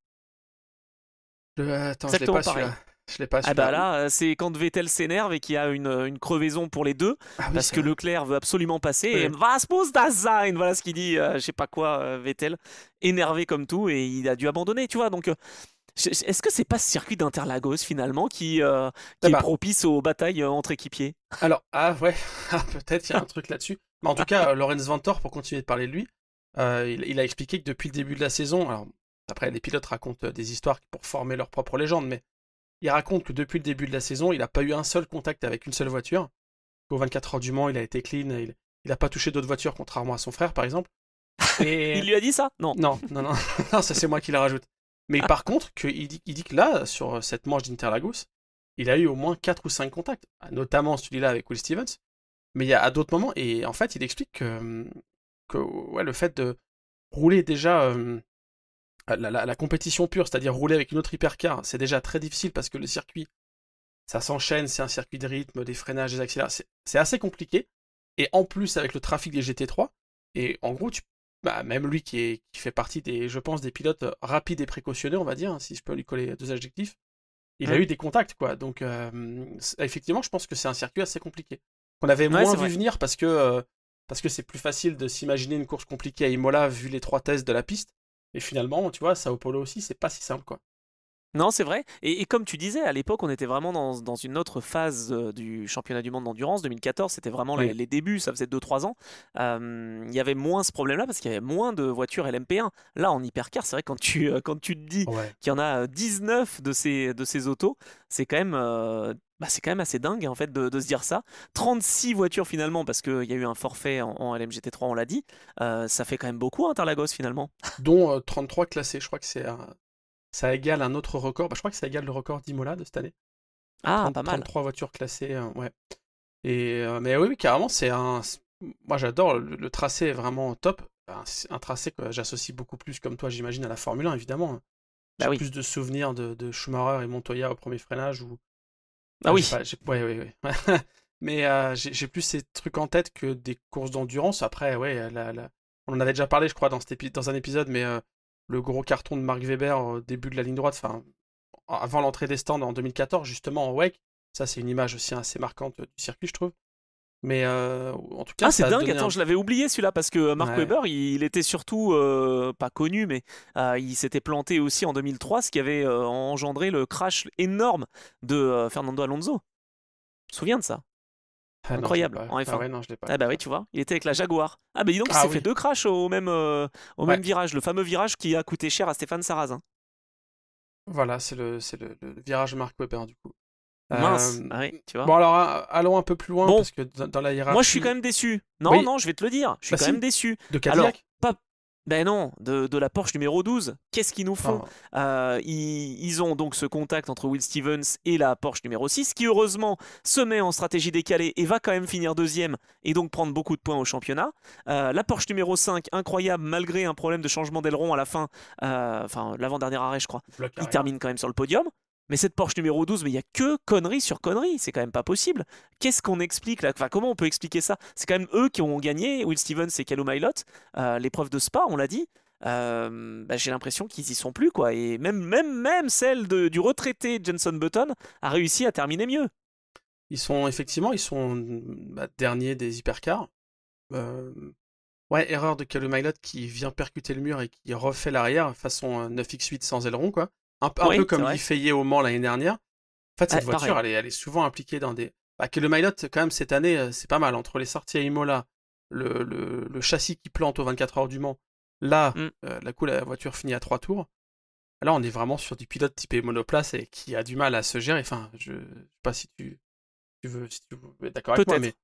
Attends, je l'ai exactement pas pareil. celui-là. Je l'ai pas Ah bah celui-là. là, c'est quand Vettel s'énerve et qu'il y a une crevaison pour les deux, Ah oui, parce c'est que vrai. Leclerc veut absolument passer, et Ouais. was muss das sein? Voilà ce qu'il dit, je sais pas quoi, Vettel, énervé comme tout, et il a dû abandonner, tu vois. Donc, est-ce que c'est pas ce circuit d'Interlagos finalement Ah qui est bah, propice aux batailles entre équipiers? alors, ah ouais, ah, peut-être il y a un truc là-dessus. Mais en tout cas, Lorenz Vanthoor, pour continuer de parler de lui, il a expliqué que depuis le début de la saison, alors après les pilotes racontent des histoires pour former leur propre légende, mais il raconte que depuis le début de la saison, il n'a pas eu un seul contact avec une seule voiture. Au 24 heures du Mans, il a été clean, il n'a pas touché d'autres voitures, contrairement à son frère par exemple. Et Il lui a dit ça? Non. non, non, non, non, ça c'est moi qui la rajoute. Mais par contre, il dit que là, sur cette manche d'Interlagos, il a eu au moins 4 ou 5 contacts, notamment celui-là avec Will Stevens. Mais il y a à d'autres moments, et en fait, il explique que ouais, le fait de rouler déjà la compétition pure, c'est-à-dire rouler avec une autre hypercar, c'est déjà très difficile parce que le circuit, ça s'enchaîne, c'est un circuit de rythme, des freinages, des accélérations, c'est assez compliqué. Et en plus, avec le trafic des GT3, et en gros, bah, même lui qui fait partie des, je pense, des pilotes rapides et précautionneux, on va dire, hein, si je peux lui coller deux adjectifs, il a Hmm. eu des contacts, quoi. Donc, effectivement, je pense que c'est un circuit assez compliqué. On avait Ouais, moins c'est vu vrai. venir parce que c'est plus facile de s'imaginer une course compliquée à Imola vu les 3 tests de la piste. Et finalement, tu vois, Sao Paulo aussi, c'est pas si simple, quoi. Non, c'est vrai. Et comme tu disais, à l'époque, on était vraiment dans une autre phase du championnat du monde d'endurance. 2014, c'était vraiment Oui. les débuts, ça faisait 2-3 ans. Il y avait moins ce problème-là parce qu'il y avait moins de voitures LMP1. Là, en hypercar, c'est vrai, quand tu te dis Ouais. qu'il y en a 19 de ces autos, c'est quand même, c'est quand même assez dingue en fait de se dire ça. 36 voitures finalement, parce qu'il y a eu un forfait en LMGT3, on l'a dit. Ça fait quand même beaucoup, Interlagos finalement. Dont 33 classés. Je crois que ça égale un autre record. Bah, je crois que ça égale le record d'Imola de cette année. Ah, 30, pas mal. 33 voitures classées, ouais. Mais oui, oui, carrément, moi, j'adore, le tracé est vraiment top. C'est un tracé que j'associe beaucoup plus, comme toi, j'imagine, à la Formule 1, évidemment. Bah J'ai oui. plus de souvenirs de Schumacher et Montoya au premier freinage. Ah J'ai oui. pas, ouais, ouais, ouais. Mais j'ai plus ces trucs en tête que des courses d'endurance. Après, ouais, on en avait déjà parlé, je crois, dans un épisode, mais le gros carton de Mark Webber au début de la ligne droite, enfin, avant l'entrée des stands en 2014, justement, en WEC, ça, c'est une image aussi assez marquante du circuit, je trouve. Mais en tout cas, Ah, c'est ça a dingue, donné attends, un. je l'avais oublié celui-là parce que Mark Ouais. Webber, il était surtout pas connu, mais il s'était planté aussi en 2003, ce qui avait engendré le crash énorme de Fernando Alonso. Tu te souviens de ça? Ah non, je l'ai Incroyable, pas. en Ah F1. ouais, non, je l'ai pas Ah vu bah oui, ça. tu vois, il était avec la Jaguar. Ah bah dis donc, il Ah s'est fait oui. deux crashs au même Ouais. virage, le fameux virage qui a coûté cher à Stéphane Sarrazin. Voilà, c'est le virage Mark Webber, du coup. Mince, Euh, ah oui, tu vois. Bon, alors, allons un peu plus loin, Bon, parce que dans la moi je suis quand hiérarchie. même déçu. Non, Oui, non, je vais te le dire, je suis bah quand même si, déçu. de Alors, Cadillac. pas. Ben non, de la Porsche numéro 12. Qu'est-ce qu'ils nous font? Ah, Ils ont donc ce contact entre Will Stevens et la Porsche numéro 6, qui heureusement se met en stratégie décalée et va quand même finir deuxième et donc prendre beaucoup de points au championnat. La Porsche numéro 5, incroyable, malgré un problème de changement d'aileron à la fin, enfin l'avant-dernier arrêt je crois, bloc il arrière. termine quand même sur le podium. Mais cette Porsche numéro 12, mais il y a que conneries sur conneries, c'est quand même pas possible. Qu'est-ce qu'on explique là? Enfin, comment on peut expliquer ça? C'est quand même eux qui ont gagné, Will Stevens et Callum Ilott, l'épreuve de Spa, on l'a dit. J'ai l'impression qu'ils y sont plus, quoi. Et même celle du retraité Jenson Button a réussi à terminer mieux. Ils sont derniers des hypercars. Ouais, erreur de Callum Ilott qui vient percuter le mur et qui refait l'arrière façon 9X8 sans aileron, quoi. Un Oui, peu comme c'est vrai. Lee Fayet au Mans l'année dernière. En fait, cette voiture, Pareil. elle est souvent impliquée dans des... Callum Ilott, quand même, cette année, c'est pas mal. Entre les sorties à Imola, le châssis qui plante aux 24 heures du Mans, là, Mm. la voiture finit à 3 tours. Là, on est vraiment sur du pilote typé monoplace et qui a du mal à se gérer. Enfin, je sais pas si tu veux être d'accord avec moi, mais Peut-être.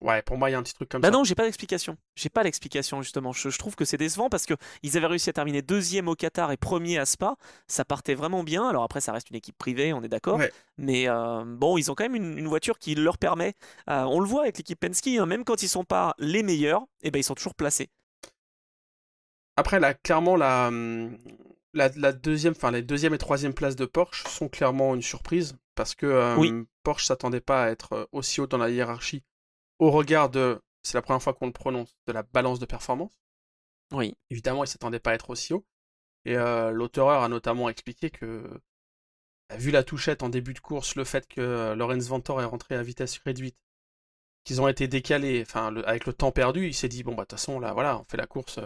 ouais, pour moi, il y a un petit truc comme Bah ça. non, j'ai pas d'explication. J'ai pas l'explication justement. Je trouve que c'est décevant parce que ils avaient réussi à terminer deuxième au Qatar et premier à Spa. Ça partait vraiment bien. Alors après, ça reste une équipe privée, on est d'accord. Ouais. Mais bon, ils ont quand même une voiture qui leur permet. On le voit avec l'équipe Penske, hein, même quand ils sont pas les meilleurs, et ben ils sont toujours placés. Après, là, clairement, la deuxième, enfin, les deuxième et troisième places de Porsche sont clairement une surprise parce que Oui, Porsche s'attendait pas à être aussi haut dans la hiérarchie au regard de, c'est la première fois qu'on le prononce, de la balance de performance. oui. Évidemment, ils s'attendaient pas à être aussi haut. Et l'auteur a notamment expliqué que, vu la touchette en début de course, le fait que Lorenz Vantore est rentré à vitesse réduite, qu'ils ont été décalés, enfin, avec le temps perdu, il s'est dit, bon, bah, de toute façon, là, voilà, on fait la course.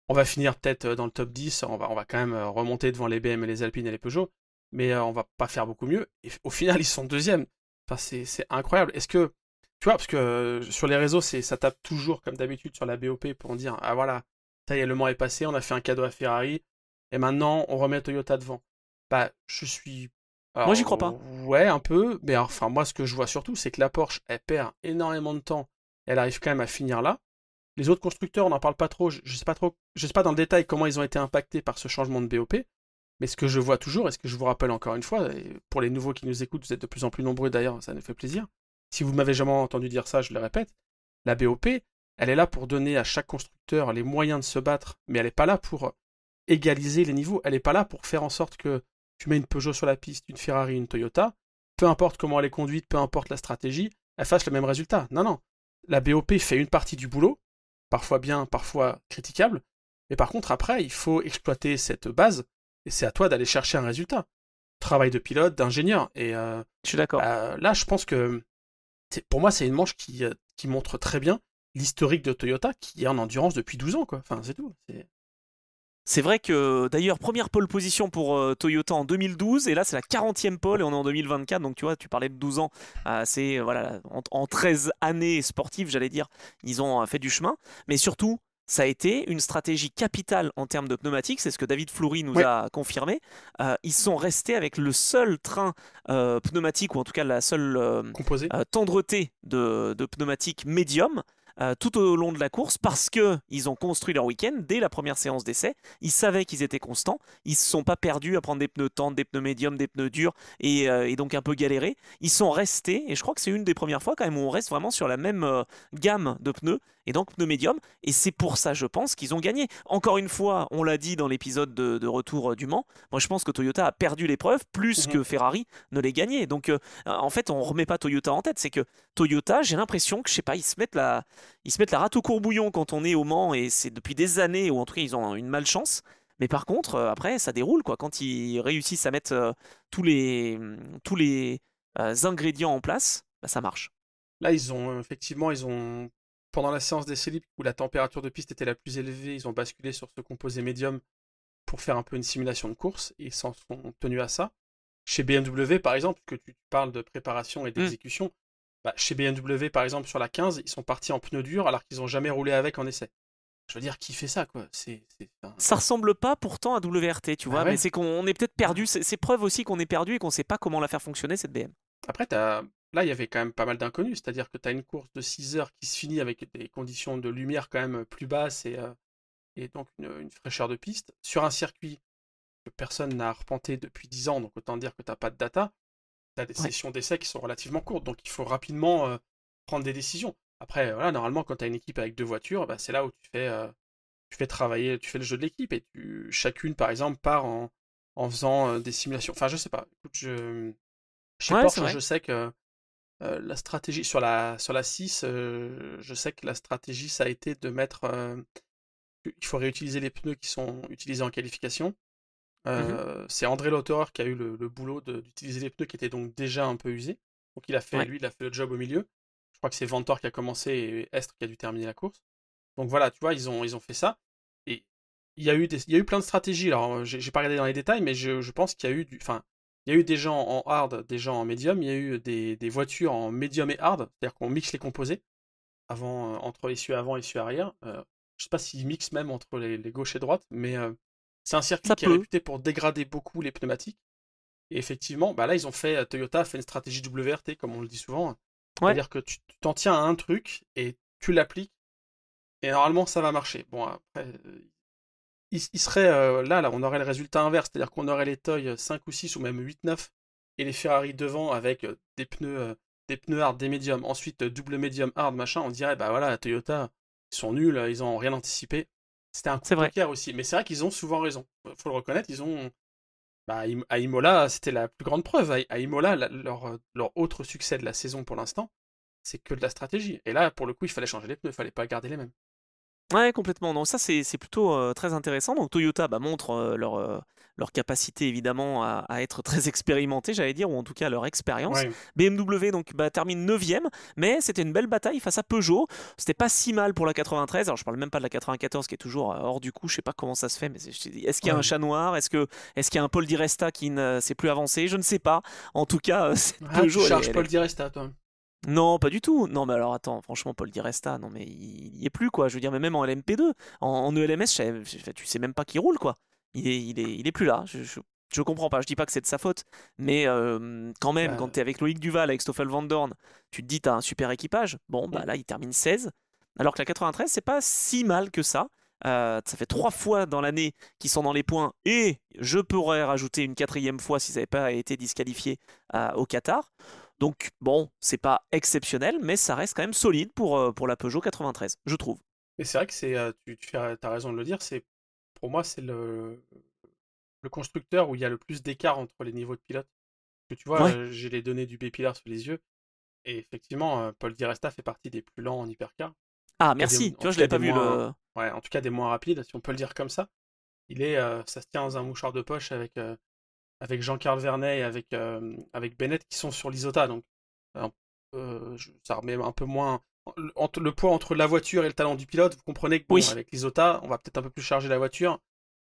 On va finir peut-être dans le top 10, on va quand même remonter devant les BM et les Alpines et les Peugeot, mais on va pas faire beaucoup mieux. Et au final, ils sont deuxièmes. Enfin, c'est incroyable. Est-ce que, tu vois, parce que sur les réseaux, ça tape toujours, comme d'habitude, sur la BOP pour dire, ah voilà, ça y est, le Mans est passé, on a fait un cadeau à Ferrari, et maintenant, on remet Toyota devant. Bah, je suis... Moi, Alors, j'y crois pas. ouais, un peu, mais enfin, moi, ce que je vois surtout, c'est que la Porsche, elle perd énormément de temps, elle arrive quand même à finir là. Les autres constructeurs, on n'en parle pas trop. Je sais pas trop, je sais pas dans le détail comment ils ont été impactés par ce changement de BOP. Mais ce que je vois toujours, et ce que je vous rappelle encore une fois, et pour les nouveaux qui nous écoutent, vous êtes de plus en plus nombreux d'ailleurs, ça nous fait plaisir. Si vous m'avez jamais entendu dire ça, je le répète. La BOP, elle est là pour donner à chaque constructeur les moyens de se battre, mais elle n'est pas là pour égaliser les niveaux. Elle n'est pas là pour faire en sorte que tu mets une Peugeot sur la piste, une Ferrari, une Toyota, peu importe comment elle est conduite, peu importe la stratégie, elle fasse le même résultat. Non, non. La BOP fait une partie du boulot, parfois bien, parfois critiquable. Mais par contre, après, il faut exploiter cette base, et c'est à toi d'aller chercher un résultat. Travail de pilote, d'ingénieur. Et Je suis d'accord. là, je pense que pour moi, c'est une manche qui montre très bien l'historique de Toyota, qui est en endurance depuis 12 ans, quoi. Enfin, c'est tout. C'est vrai que d'ailleurs, première pole position pour Toyota en 2012, et là c'est la 40e pole et on est en 2024, donc tu vois, tu parlais de 12 ans, c'est voilà, en 13 années sportives, j'allais dire, ils ont fait du chemin, mais surtout, ça a été une stratégie capitale en termes de pneumatiques, c'est ce que David Fleury nous Ouais, a confirmé. Ils sont restés avec le seul train pneumatique, ou en tout cas la seule composé. tendreté de pneumatique médium. Tout au long de la course parce que ils ont construit leur week-end dès la première séance d'essai. Ils savaient qu'ils étaient constants. Ils ne se sont pas perdus à prendre des pneus tendres, des pneus médiums, des pneus durs et donc un peu galérés. Ils sont restés, et je crois que c'est une des premières fois quand même où on reste vraiment sur la même gamme de pneus, et donc pneus médiums. Et c'est pour ça, je pense, qu'ils ont gagné. Encore une fois, on l'a dit dans l'épisode de retour du Mans, moi je pense que Toyota a perdu l'épreuve plus Mhm. que Ferrari ne l'a gagné. Donc en fait, on remet pas Toyota en tête. C'est que Toyota, j'ai l'impression que, je sais pas, ils se mettent la rate au courbouillon quand on est au Mans, et c'est depuis des années, ou en tout cas ils ont une malchance. Mais par contre, après, ça déroule, quoi. Quand ils réussissent à mettre tous les ingrédients en place, bah, ça marche. Là, effectivement, pendant la séance d'essai libre où la température de piste était la plus élevée, ils ont basculé sur ce composé médium pour faire un peu une simulation de course, et ils s'en sont tenus à ça. Chez BMW, par exemple, que tu parles de préparation et Hmm. d'exécution, bah, chez BMW, par exemple, sur la 15, ils sont partis en pneus durs alors qu'ils n'ont jamais roulé avec en essai. Je veux dire, qui fait ça, quoi? Ça ressemble pas pourtant à WRT, tu Bah vois, mais ouais. c'est qu'on est peut-être perdu. C'est preuve aussi qu'on est perdu et qu'on sait pas comment la faire fonctionner, cette BM. Après, là, il y avait quand même pas mal d'inconnus, c'est-à-dire que tu as une course de 6 heures qui se finit avec des conditions de lumière quand même plus basses et donc une fraîcheur de piste. Sur un circuit que personne n'a arpenté depuis 10 ans, donc autant dire que tu n'as pas de data, tu as des Ouais. sessions d'essai qui sont relativement courtes, donc il faut rapidement prendre des décisions. Après, voilà, normalement, quand tu as une équipe avec deux voitures, bah, c'est là où tu fais travailler, tu fais le jeu de l'équipe et chacune, par exemple, part en faisant des simulations. Enfin, je sais pas. Écoute, chez Ouais, c'est Porsche, vrai. je sais que la stratégie sur la 6, je sais que la stratégie, ça a été de mettre. Il faut réutiliser les pneus qui sont utilisés en qualification. Mhm. C'est André Lauterer qui a eu le boulot d'utiliser les pneus qui étaient donc déjà un peu usés. Donc Ouais. lui, il a fait le job au milieu. Je crois que c'est Vantore qui a commencé et Estre qui a dû terminer la course. Donc voilà, tu vois, ils ont fait ça. Et il y a eu plein de stratégies. Alors, j'ai pas regardé dans les détails, mais je pense qu'il y a eu enfin, il y a eu des gens en hard, des gens en médium. Il y a eu des voitures en médium et hard, c'est-à-dire qu'on mixe les composés entre essieu avant et essieu arrière. Je sais pas s'ils mixent même entre les gauches et droites, mais c'est un circuit Ça qui est peut. réputé pour dégrader beaucoup les pneumatiques. Et effectivement, bah là, Toyota a fait une stratégie WRT, comme on le dit souvent. Ouais. C'est-à-dire que tu t'en tiens à un truc et tu l'appliques, et normalement, ça va marcher. Bon, après, il serait là, on aurait le résultat inverse, c'est-à-dire qu'on aurait les Toy 5 ou 6 ou même 8, 9 et les Ferrari devant avec des pneus hard, des médiums, ensuite double médium hard, machin, on dirait, bah voilà, Toyota, ils sont nuls, ils ont rien anticipé. C'était un coup C'est de vrai. poker aussi, mais c'est vrai qu'ils ont souvent raison. Faut le reconnaître, bah, à Imola, c'était la plus grande preuve. À Imola, leur autre succès de la saison pour l'instant, c'est que de la stratégie. Et là, pour le coup, il fallait changer les pneus, il fallait pas garder les mêmes. Ouais, complètement. Donc ça, c'est plutôt très intéressant. Donc Toyota montre leur capacité évidemment à être très expérimenté, j'allais dire, ou en tout cas leur expérience. Ouais, BMW donc termine 9e, mais c'était une belle bataille face à Peugeot. C'était pas si mal pour la 93. Alors je parle même pas de la 94 qui est toujours hors du coup. Je sais pas comment ça se fait, mais est-ce qu'il y a un ouais. chat noir? Est-ce qu'il y a un Paul Di Resta qui ne s'est plus avancé? Je ne sais pas. En tout cas, cette Ah, tu Peugeot, charges Paul Di Resta, toi. non, pas du tout. Non, mais alors attends, franchement, Paul Di Resta, non, mais il y est plus, quoi. Je veux dire, mais même en LMP2, en ELMS, tu sais même pas qui roule, quoi. Il est plus là. Je comprends pas. Je dis pas que c'est de sa faute, mais quand même, quand Bah, t'es avec Loïc Duval, avec Stoffel Van Dorn, tu te dis, t'as un super équipage. Bon, hmm. bah là, il termine 16. Alors que la 93, c'est pas si mal que ça. Ça fait 3 fois dans l'année qu'ils sont dans les points, et je pourrais rajouter une 4e fois s'ils n'avaient pas été disqualifiés au Qatar. Donc bon, c'est pas exceptionnel, mais ça reste quand même solide pour la Peugeot 93, je trouve. Mais c'est vrai que t'as raison de le dire, pour moi, c'est le constructeur où il y a le plus d'écart entre les niveaux de pilote. Parce que tu vois, Ouais. j'ai les données du B-Pilar sous les yeux, et effectivement, Paul Di Resta fait partie des plus lents en hypercar. Ah, En tout cas, merci. Tu en vois, tout je cas l'avais des pas vu moins, le. ouais, en tout cas des moins rapides, si on peut le dire comme ça. Ça se tient dans un mouchoir de poche avec Jean-Carl Vernet et avec Bennett qui sont sur l'Isota. Donc, ça remet un peu moins. Le poids entre la voiture et le talent du pilote, vous comprenez que bon, Oui. avec l'Isota, on va peut-être un peu plus charger la voiture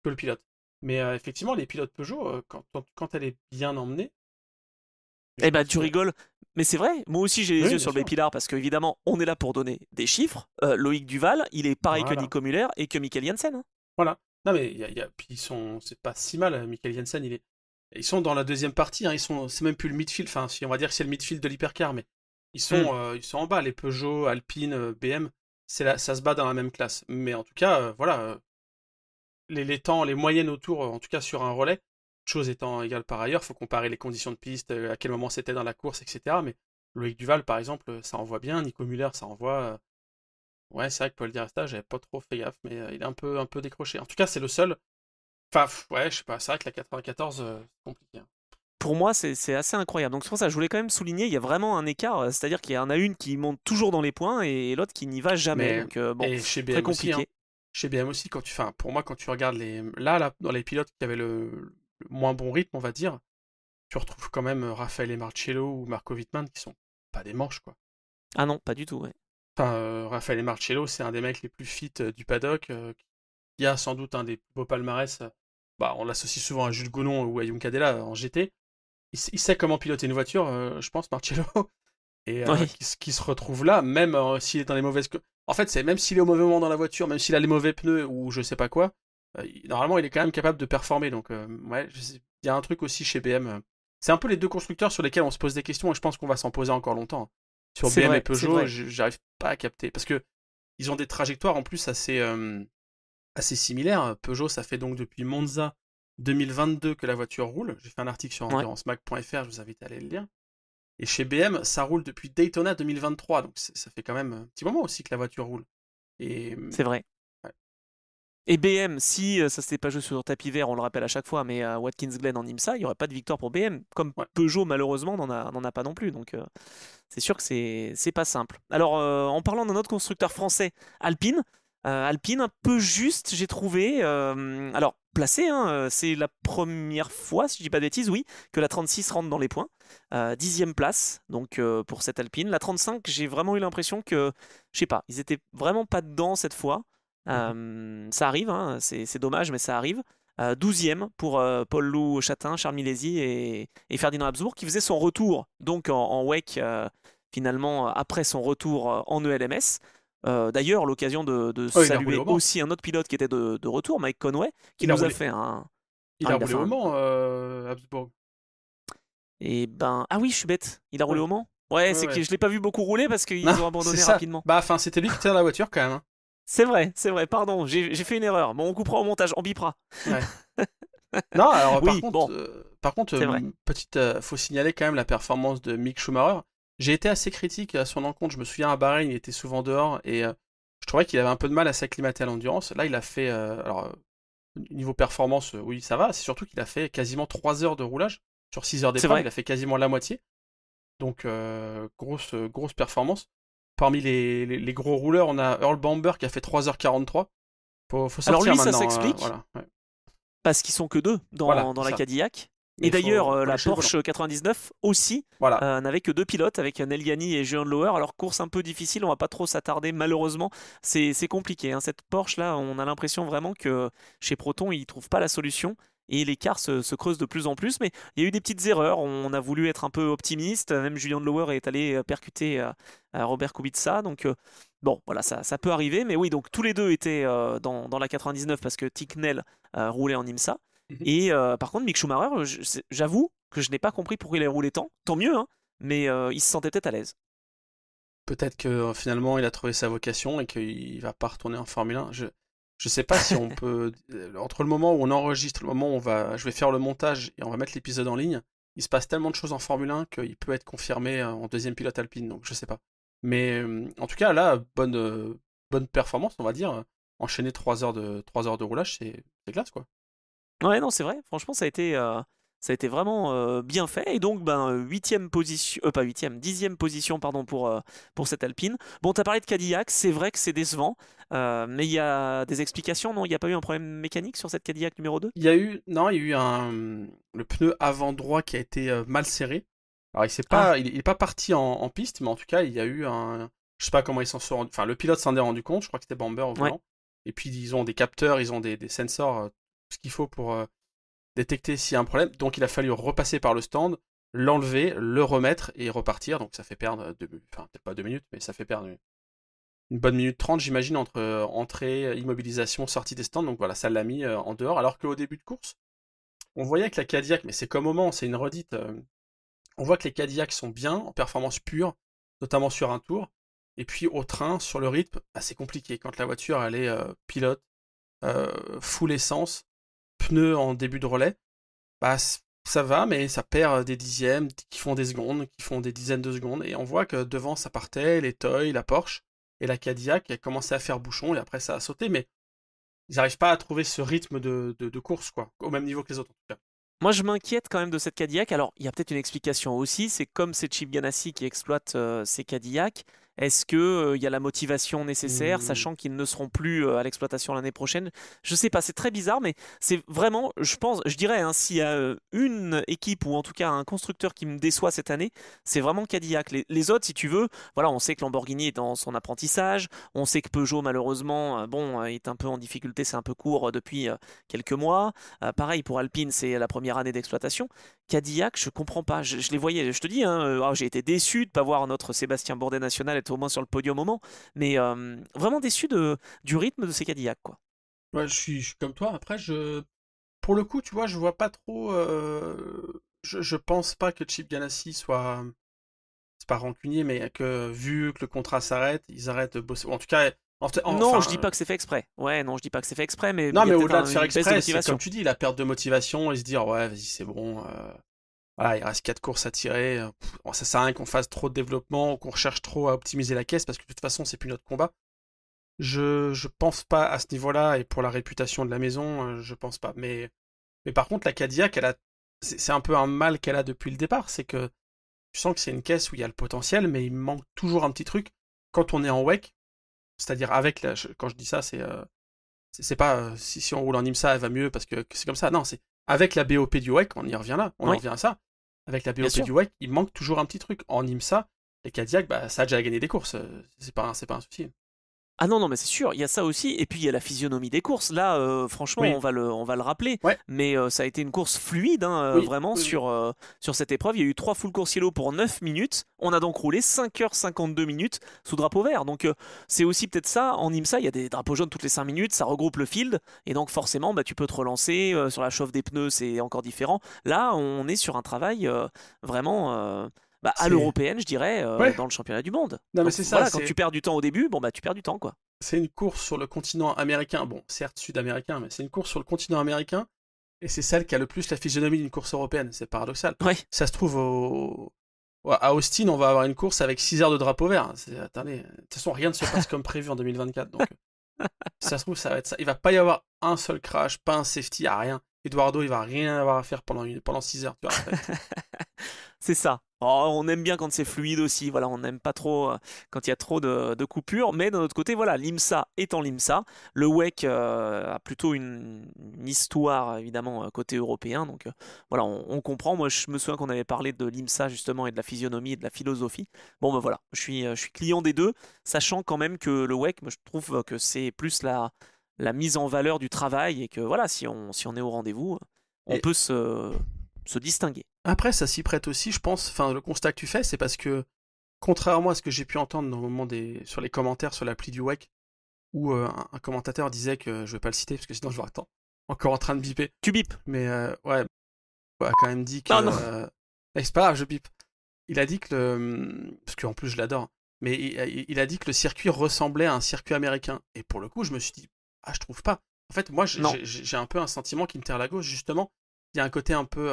que le pilote. Mais effectivement, les pilotes Peugeot, quand elle est bien emmenée, je Eh ben, pense tu que. rigoles. Mais c'est vrai, moi aussi j'ai les Oui, yeux bien sur le sûr. Pilar parce qu'évidemment, on est là pour donner des chiffres. Loïc Duval, il est pareil que Voilà. Nico Muller et que Michael Janssen, hein. Voilà. Non, mais puis c'est pas si mal. Michael Jensen, ils sont dans la deuxième partie. Hein, c'est même plus le midfield. Enfin, si on va dire que c'est le midfield de l'hypercar, mais Hmm. ils sont en bas. Les Peugeot, Alpine, BM, ça se bat dans la même classe. Mais en tout cas, voilà, les temps, les moyennes autour, en tout cas sur un relais, chose étant égale par ailleurs, faut comparer les conditions de piste, à quel moment c'était dans la course, etc. Mais Loïc Duval, par exemple, ça envoie bien. Nico Müller, ça envoie. Ouais, c'est vrai que Paul Di Resta, j'avais pas trop fait gaffe, mais il est un peu décroché. En tout cas, c'est le seul. Enfin, ouais, je sais pas, c'est vrai que la 94, c'est compliqué, hein. Pour moi, c'est assez incroyable. Donc c'est pour ça que je voulais quand même souligner, il y a vraiment un écart, c'est-à-dire qu'il y en a une qui monte toujours dans les points et l'autre qui n'y va jamais. Mais, Donc bon, et chez très BM aussi, hein. compliqué. Chez BM aussi, enfin, pour moi, quand tu regardes là, dans les pilotes qui avaient le moins bon rythme, on va dire, tu retrouves quand même Raffaele Marcello ou Marco Wittmann qui sont pas des manches, quoi. Ah non, pas du tout, ouais. Enfin, Raffaele Marcello, c'est un des mecs les plus fit du paddock, qui a sans doute un des plus beaux palmarès. Bah, on l'associe souvent à Jules Gonon ou à Young Cadella en GT. Il sait comment piloter une voiture, je pense, Marcello. Et Oui, qui se retrouve là, même s'il est dans les mauvaises. En fait, c'est même s'il est au mauvais moment dans la voiture, même s'il a les mauvais pneus ou je sais pas quoi, normalement il est quand même capable de performer. Donc, ouais, il y a un truc aussi chez BM. C'est un peu les deux constructeurs sur lesquels on se pose des questions et je pense qu'on va s'en poser encore longtemps, hein. Sur c'est BM et vrai, c'est Peugeot, vrai. j'arrive pas à capter. Parce que ils ont des trajectoires en plus assez similaires. Peugeot, ça fait donc depuis Monza 2022 que la voiture roule. J'ai fait un article sur Ouais, enduranceMag.fr, je vous invite à aller le lire. Et chez BM, ça roule depuis Daytona 2023, donc ça fait quand même un petit moment aussi que la voiture roule. Et c'est vrai. ouais. Et BM, si ça s'était pas joué sur tapis vert, on le rappelle à chaque fois, mais à Watkins Glen en IMSA, il n'y aurait pas de victoire pour BM. Comme Ouais. Peugeot, malheureusement, n'en a pas non plus. Donc c'est sûr que c'est pas simple. Alors, en parlant d'un autre constructeur français, Alpine. Alpine, un peu juste, j'ai trouvé. Alors, placé, hein, c'est la première fois, si je dis pas de bêtises, oui, que la 36 rentre dans les points. 10e place, donc pour cette Alpine. La 35, j'ai vraiment eu l'impression que, je sais pas, ils étaient vraiment pas dedans cette fois. Ça arrive, hein, c'est dommage, mais ça arrive. 12e pour Paul Loup Chatin, Charles Milesi et Ferdinand Habsbourg, qui faisait son retour donc en WEC, finalement, après son retour en ELMS. D'ailleurs, l'occasion de Oh, il a roulé saluer au Mans. aussi un autre pilote qui était de retour, Mike Conway, qui Il a nous a roulé, fait un. il Ah, a il a roulé fait au un. Mans, Habsbourg. Et ben. Ah oui, je suis bête. Il a roulé Ouais, au Mans. Ouais, ouais, c'est que ouais. je l'ai pas vu beaucoup rouler parce Non, qu'ils ont c'est abandonné ça. rapidement. Bah, enfin, c'était lui qui était dans la voiture quand même. Hein. C'est vrai, pardon, j'ai fait une erreur. Bon, on coupera au montage, on bipera. Ouais. Non, alors Oui, bon, par contre, c'est vrai. faut signaler quand même la performance de Mick Schumacher. J'ai été assez critique à son encontre. Je me souviens à Bahreïn, il était souvent dehors et je trouvais qu'il avait un peu de mal à s'acclimater à l'endurance. Là, il a fait, niveau performance, oui, ça va. C'est surtout qu'il a fait quasiment 3 heures de roulage sur 6 heures C'est d'épreuve. vrai. Il a fait quasiment la moitié. Donc, grosse performance. Parmi les gros rouleurs, on a Earl Bamber qui a fait 3h43. Faut Alors sortir lui, ça maintenant. s'explique Voilà, ouais. parce qu'ils sont que deux Voilà, dans c'est la ça. Cadillac. Mais Et il d'ailleurs, faut la lâcher le volant. Porsche 99 aussi Voilà. n'avait que deux pilotes avec Nelliani et Jehan Lower. Alors course un peu difficile, on va pas trop s'attarder malheureusement. C'est compliqué, hein. Cette Porsche là, on a l'impression vraiment que chez Proton ils trouvent pas la solution et l'écart se creuse de plus en plus. Mais il y a eu des petites erreurs. On a voulu être un peu optimiste. Même Julian Lower est allé percuter Robert Kubica. Donc bon, voilà, ça peut arriver. Mais oui, donc tous les deux étaient dans la 99 parce que Ticknell roulait en IMSA. Mhm. Et par contre, Mick Schumacher, j'avoue que je n'ai pas compris pourquoi il a roulé tant mieux, hein, mais il se sentait peut-être à l'aise. Peut-être que finalement il a trouvé sa vocation et qu'il va pas retourner en Formule 1. Je sais pas si on peut entre le moment où on enregistre, le moment où je vais faire le montage et on va mettre l'épisode en ligne, il se passe tellement de choses en Formule 1 qu'il peut être confirmé en deuxième pilote alpine. Donc je sais pas. Mais en tout cas là, bonne performance, on va dire. Enchaîner 3 heures de roulage, c'est classe quoi. Ouais, non, c'est vrai. Franchement, ça a été vraiment bien fait. Et donc, ben, huitième position, pas huitième, 10e position, pardon, pour cette Alpine. Bon, t'as parlé de Cadillac, c'est vrai que c'est décevant, mais il y a des explications, non? Il n'y a pas eu un problème mécanique sur cette Cadillac numéro 2? Non, il y a eu le pneu avant droit qui a été mal serré. Alors Ah, il est pas parti en piste, mais en tout cas il y a eu je sais pas comment ils s'en sont enfin le pilote s'en est rendu compte, je crois que c'était Bamber au ouais. volant. Et puis ils ont des capteurs, ils ont des sensors, tout ce qu'il faut pour détecter s'il y a un problème. Donc il a fallu repasser par le stand, l'enlever, le remettre et repartir. Donc ça fait perdre enfin peut-être pas 2 minutes, mais ça fait perdre une bonne minute 30 j'imagine entre entrée, immobilisation, sortie des stands. Donc voilà, ça l'a mis en dehors. Alors qu'au début de course, on voyait que la Cadillac, mais c'est comme au Mans, c'est une redite. On voit que les Cadillacs sont bien en performance pure, notamment sur un tour. Et puis au train, sur le rythme, bah, c'est compliqué. Quand la voiture elle est pilote, full essence, pneus en début de relais, bah ça va, mais ça perd des dixièmes qui font des secondes, qui font des dizaines de secondes. Et on voit que devant ça partait, les Toy, la Porsche et la Cadillac, elle commençait à faire bouchon et après ça a sauté. Mais ils n'arrivent pas à trouver ce rythme de course, quoi, au même niveau que les autres en tout cas. Moi, je m'inquiète quand même de cette Cadillac. Alors, il y a peut-être une explication aussi. C'est comme c'est Chip Ganassi qui exploite ces Cadillacs. Est-ce que il y a la motivation nécessaire, Hmm. sachant qu'ils ne seront plus à l'exploitation l'année prochaine? Je sais pas. C'est très bizarre, mais c'est vraiment, je pense, je dirais, hein, s'il y a une équipe ou en tout cas un constructeur qui me déçoit cette année, c'est vraiment Cadillac. Les autres, si tu veux, voilà, on sait que Lamborghini est dans son apprentissage. On sait que Peugeot, malheureusement, bon, est un peu en difficulté. C'est un peu court depuis quelques mois. Pareil pour Alpine, c'est la première année d'exploitation. Cadillac, je comprends pas. Je les voyais, je te dis, hein, j'ai été déçu de ne pas voir notre Sébastien Bourdet national être au moins sur le podium au Mans, mais vraiment déçu du rythme de ces Cadillacs, quoi. Ouais, je suis comme toi. Après, pour le coup, tu vois, je vois pas trop. Je pense pas que Chip Ganassi soit. C'est pas rancunier, mais que vu que le contrat s'arrête, ils arrêtent de bosser. En tout cas, Non, je enfin. dis pas que c'est fait exprès. Ouais, non, je dis pas que c'est fait exprès, mais Non, il y a mais peut-être au-delà de faire une baisse de exprès, c'est comme motivation. tu dis, la perte de motivation et se dire, ouais, vas-y, c'est bon. Voilà, il reste 4 courses à tirer. Bon, ça sert à rien qu'on fasse trop de développement ou qu'on recherche trop à optimiser la caisse parce que de toute façon, c'est plus notre combat. Je pense pas à ce niveau-là, et pour la réputation de la maison, je pense pas. Mais par contre, la Cadillac, c'est un peu un mal qu'elle a depuis le départ, c'est que tu sens que c'est une caisse où il y a le potentiel, mais il manque toujours un petit truc quand on est en WEC, c'est-à-dire avec quand je dis ça, c'est pas si on roule en IMSA, elle va mieux parce que c'est comme ça. Non, c'est avec la BOP du WEC, on y revient là, on en revient à ça. Avec la BOP du WEC, il manque toujours un petit truc. En IMSA, les Cadillac, ça a déjà gagné des courses, c'est pas un souci. Ah non, c'est sûr, il y a ça aussi, et puis il y a la physionomie des courses. Là, franchement, on va le rappeler, mais ça a été une course fluide, vraiment, sur cette épreuve. Il y a eu 3 full course yellow pour 9 minutes. On a donc roulé 5h52 minutes sous drapeau vert. Donc c'est aussi peut-être ça, en IMSA, il y a des drapeaux jaunes toutes les 5 minutes, ça regroupe le field, et donc forcément, tu peux te relancer. Sur la chauffe des pneus, c'est encore différent. Là, on est sur un travail vraiment... à l'européenne, je dirais, dans le championnat du monde. Non, mais c'est ça. Quand tu perds du temps au début, tu perds du temps, quoi. C'est une course sur le continent américain, bon, certes sud-américain, mais c'est une course sur le continent américain, et c'est celle qui a le plus la physionomie d'une course européenne. C'est paradoxal. Ça se trouve à Austin, on va avoir une course avec 6 heures de drapeau vert. Attendez, de toute façon, rien ne se passe comme prévu en 2024, donc ça se trouve, ça va être ça. Il va pas y avoir un seul crash, pas un safety, rien. Eduardo, il va rien avoir à faire pendant 6 heures, tu vois. En fait. C'est ça. On aime bien quand c'est fluide aussi, voilà, on n'aime pas trop quand il y a trop de coupures, mais d'un autre côté, voilà, l'IMSA étant l'IMSA, le WEC a plutôt une histoire, évidemment, côté européen, donc voilà, on comprend. Moi, je me souviens qu'on avait parlé de l'IMSA, justement, et de la physionomie et de la philosophie. Bon, voilà, je suis client des deux, sachant quand même que le WEC, je trouve que c'est plus la mise en valeur du travail, et que voilà, si on est au rendez-vous, on peut se distinguer. Après, ça s'y prête aussi, je pense. Enfin, le constat que tu fais, c'est parce que, contrairement à ce que j'ai pu entendre sur les commentaires sur l'appli du WEC, où un commentateur disait que, je vais pas le citer parce que sinon je vais être encore en train de biper. Tu bipes. Mais a quand même dit que... c'est pas grave, je bip. Il a dit que parce qu'en plus je l'adore, mais il a dit que le circuit ressemblait à un circuit américain. Et pour le coup, je me suis dit, je trouve pas. En fait, moi, j'ai un peu un sentiment qu'Interlagos, justement, il y a un côté un peu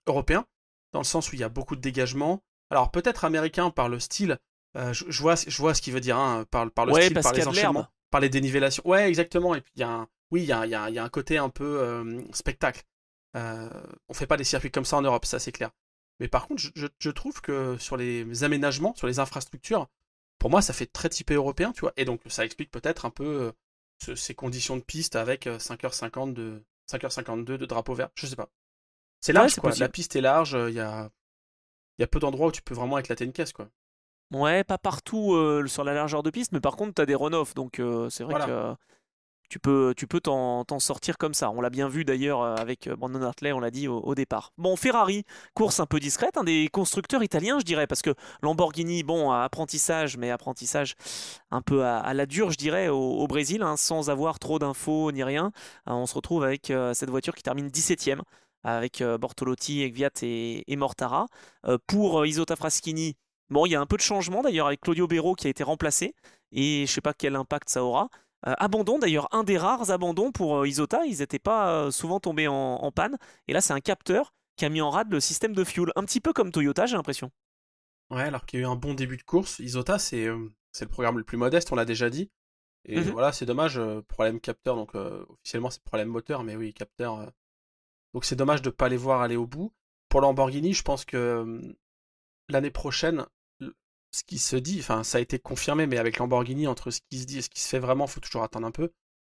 européen, dans le sens où il y a beaucoup de dégagement. Alors peut-être américain par le style, je vois ce qu'il veut dire, par le style, par les enchaînements, par les dénivellations. Ouais, exactement. Et puis il y a un côté un peu spectacle. On fait pas des circuits comme ça en Europe, ça c'est clair. Mais par contre, je trouve que sur les aménagements, sur les infrastructures, pour moi ça fait très typé européen, tu vois. Et donc ça explique peut-être un peu ces conditions de piste avec 5h52 de drapeau vert, je sais pas. C'est large, quoi. Possible. La piste est large, il y a peu d'endroits où tu peux vraiment éclater une caisse, quoi. Ouais, pas partout sur la largeur de piste, mais par contre, tu as des runoffs, donc c'est vrai que tu peux t'en sortir comme ça. On l'a bien vu d'ailleurs avec Brandon Hartley, on l'a dit au départ. Bon, Ferrari, course un peu discrète, un des constructeurs italiens, je dirais, parce que Lamborghini, apprentissage, mais apprentissage un peu à la dure, je dirais, au Brésil, sans avoir trop d'infos ni rien. On se retrouve avec cette voiture qui termine 17ème, avec Bortolotti, Kvyat et Mortara. Pour Isota Fraschini, il y a un peu de changement d'ailleurs avec Claudio Bero qui a été remplacé, et je sais pas quel impact ça aura. Abandon d'ailleurs, un des rares abandons pour Isota, ils n'étaient pas souvent tombés en panne, et là c'est un capteur qui a mis en rade le système de fuel, un petit peu comme Toyota j'ai l'impression. Ouais, alors qu'il y a eu un bon début de course. Isota c'est le programme le plus modeste, on l'a déjà dit, et voilà, c'est dommage, problème capteur, donc officiellement c'est problème moteur, mais oui, capteur, donc c'est dommage de ne pas les voir aller au bout. Pour Lamborghini, je pense que l'année prochaine, ce qui se dit, enfin ça a été confirmé, mais avec Lamborghini, entre ce qui se dit et ce qui se fait vraiment, il faut toujours attendre un peu.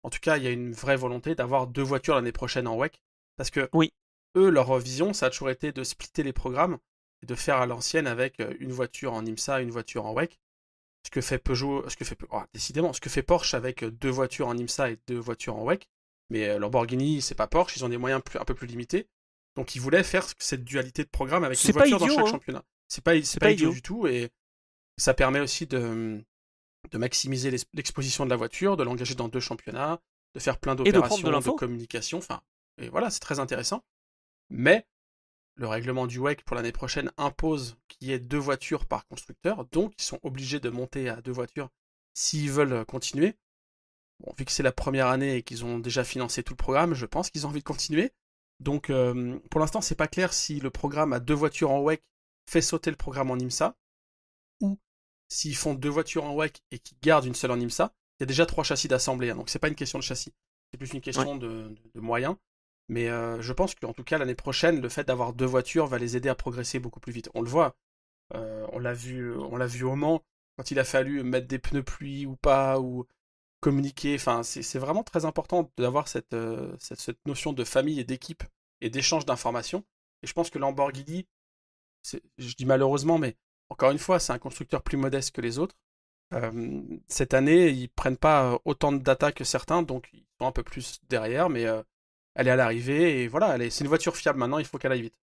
En tout cas, il y a une vraie volonté d'avoir 2 voitures l'année prochaine en WEC, parce que eux, leur vision, ça a toujours été de splitter les programmes et de faire à l'ancienne avec une voiture en IMSA, une voiture en WEC. Ce que fait Peugeot, décidément, ce que fait Porsche avec 2 voitures en IMSA et 2 voitures en WEC. Mais Lamborghini, c'est pas Porsche, ils ont des moyens un peu plus limités. Donc ils voulaient faire cette dualité de programme avec une voiture dans chaque championnat. C'est pas idiot du tout, et ça permet aussi de maximiser l'exposition de la voiture, de l'engager dans 2 championnats, de faire plein d'opérations, de communication, et voilà, c'est très intéressant. Mais le règlement du WEC pour l'année prochaine impose qu'il y ait 2 voitures par constructeur, donc ils sont obligés de monter à 2 voitures s'ils veulent continuer. Bon, vu que c'est la première année et qu'ils ont déjà financé tout le programme, je pense qu'ils ont envie de continuer. Donc pour l'instant, c'est pas clair si le programme à 2 voitures en WEC fait sauter le programme en IMSA, ou s'ils font 2 voitures en WEC et qu'ils gardent une seule en IMSA. y a déjà 3 châssis d'assemblée, hein, donc c'est pas une question de châssis, c'est plus une question de moyens. Mais je pense qu'en tout cas, l'année prochaine, le fait d'avoir 2 voitures va les aider à progresser beaucoup plus vite. On le voit, on l'a vu au Mans, quand il a fallu mettre des pneus pluie ou pas, ou communiquer. Enfin, c'est vraiment très important d'avoir cette notion de famille et d'équipe et d'échange d'informations. Et je pense que Lamborghini, je dis malheureusement, mais encore une fois, c'est un constructeur plus modeste que les autres. Cette année, ils prennent pas autant de data que certains, donc ils sont un peu plus derrière, mais elle est à l'arrivée, et voilà, c'est une voiture fiable maintenant, il faut qu'elle aille vite.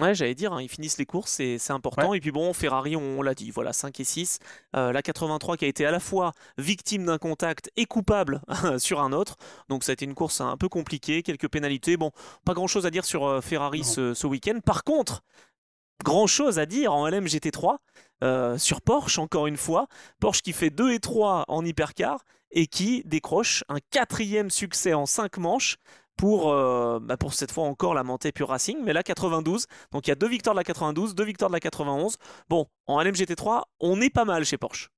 Ouais, j'allais dire, hein, ils finissent les courses, c'est important. Ouais. Et puis bon, Ferrari, on l'a dit, voilà, 5 et 6. La 83 qui a été à la fois victime d'un contact et coupable sur un autre. Donc ça a été une course un peu compliquée, quelques pénalités. Bon, pas grand-chose à dire sur Ferrari ce week-end. Par contre, grand-chose à dire en LMGT3 sur Porsche, encore une fois. Porsche qui fait 2 et 3 en hypercar et qui décroche un 4e succès en 5 manches pour cette fois encore la montée Pure Racing, mais la 92. Donc il y a 2 victoires de la 92, 2 victoires de la 91. Bon, en LMGT3, on est pas mal chez Porsche.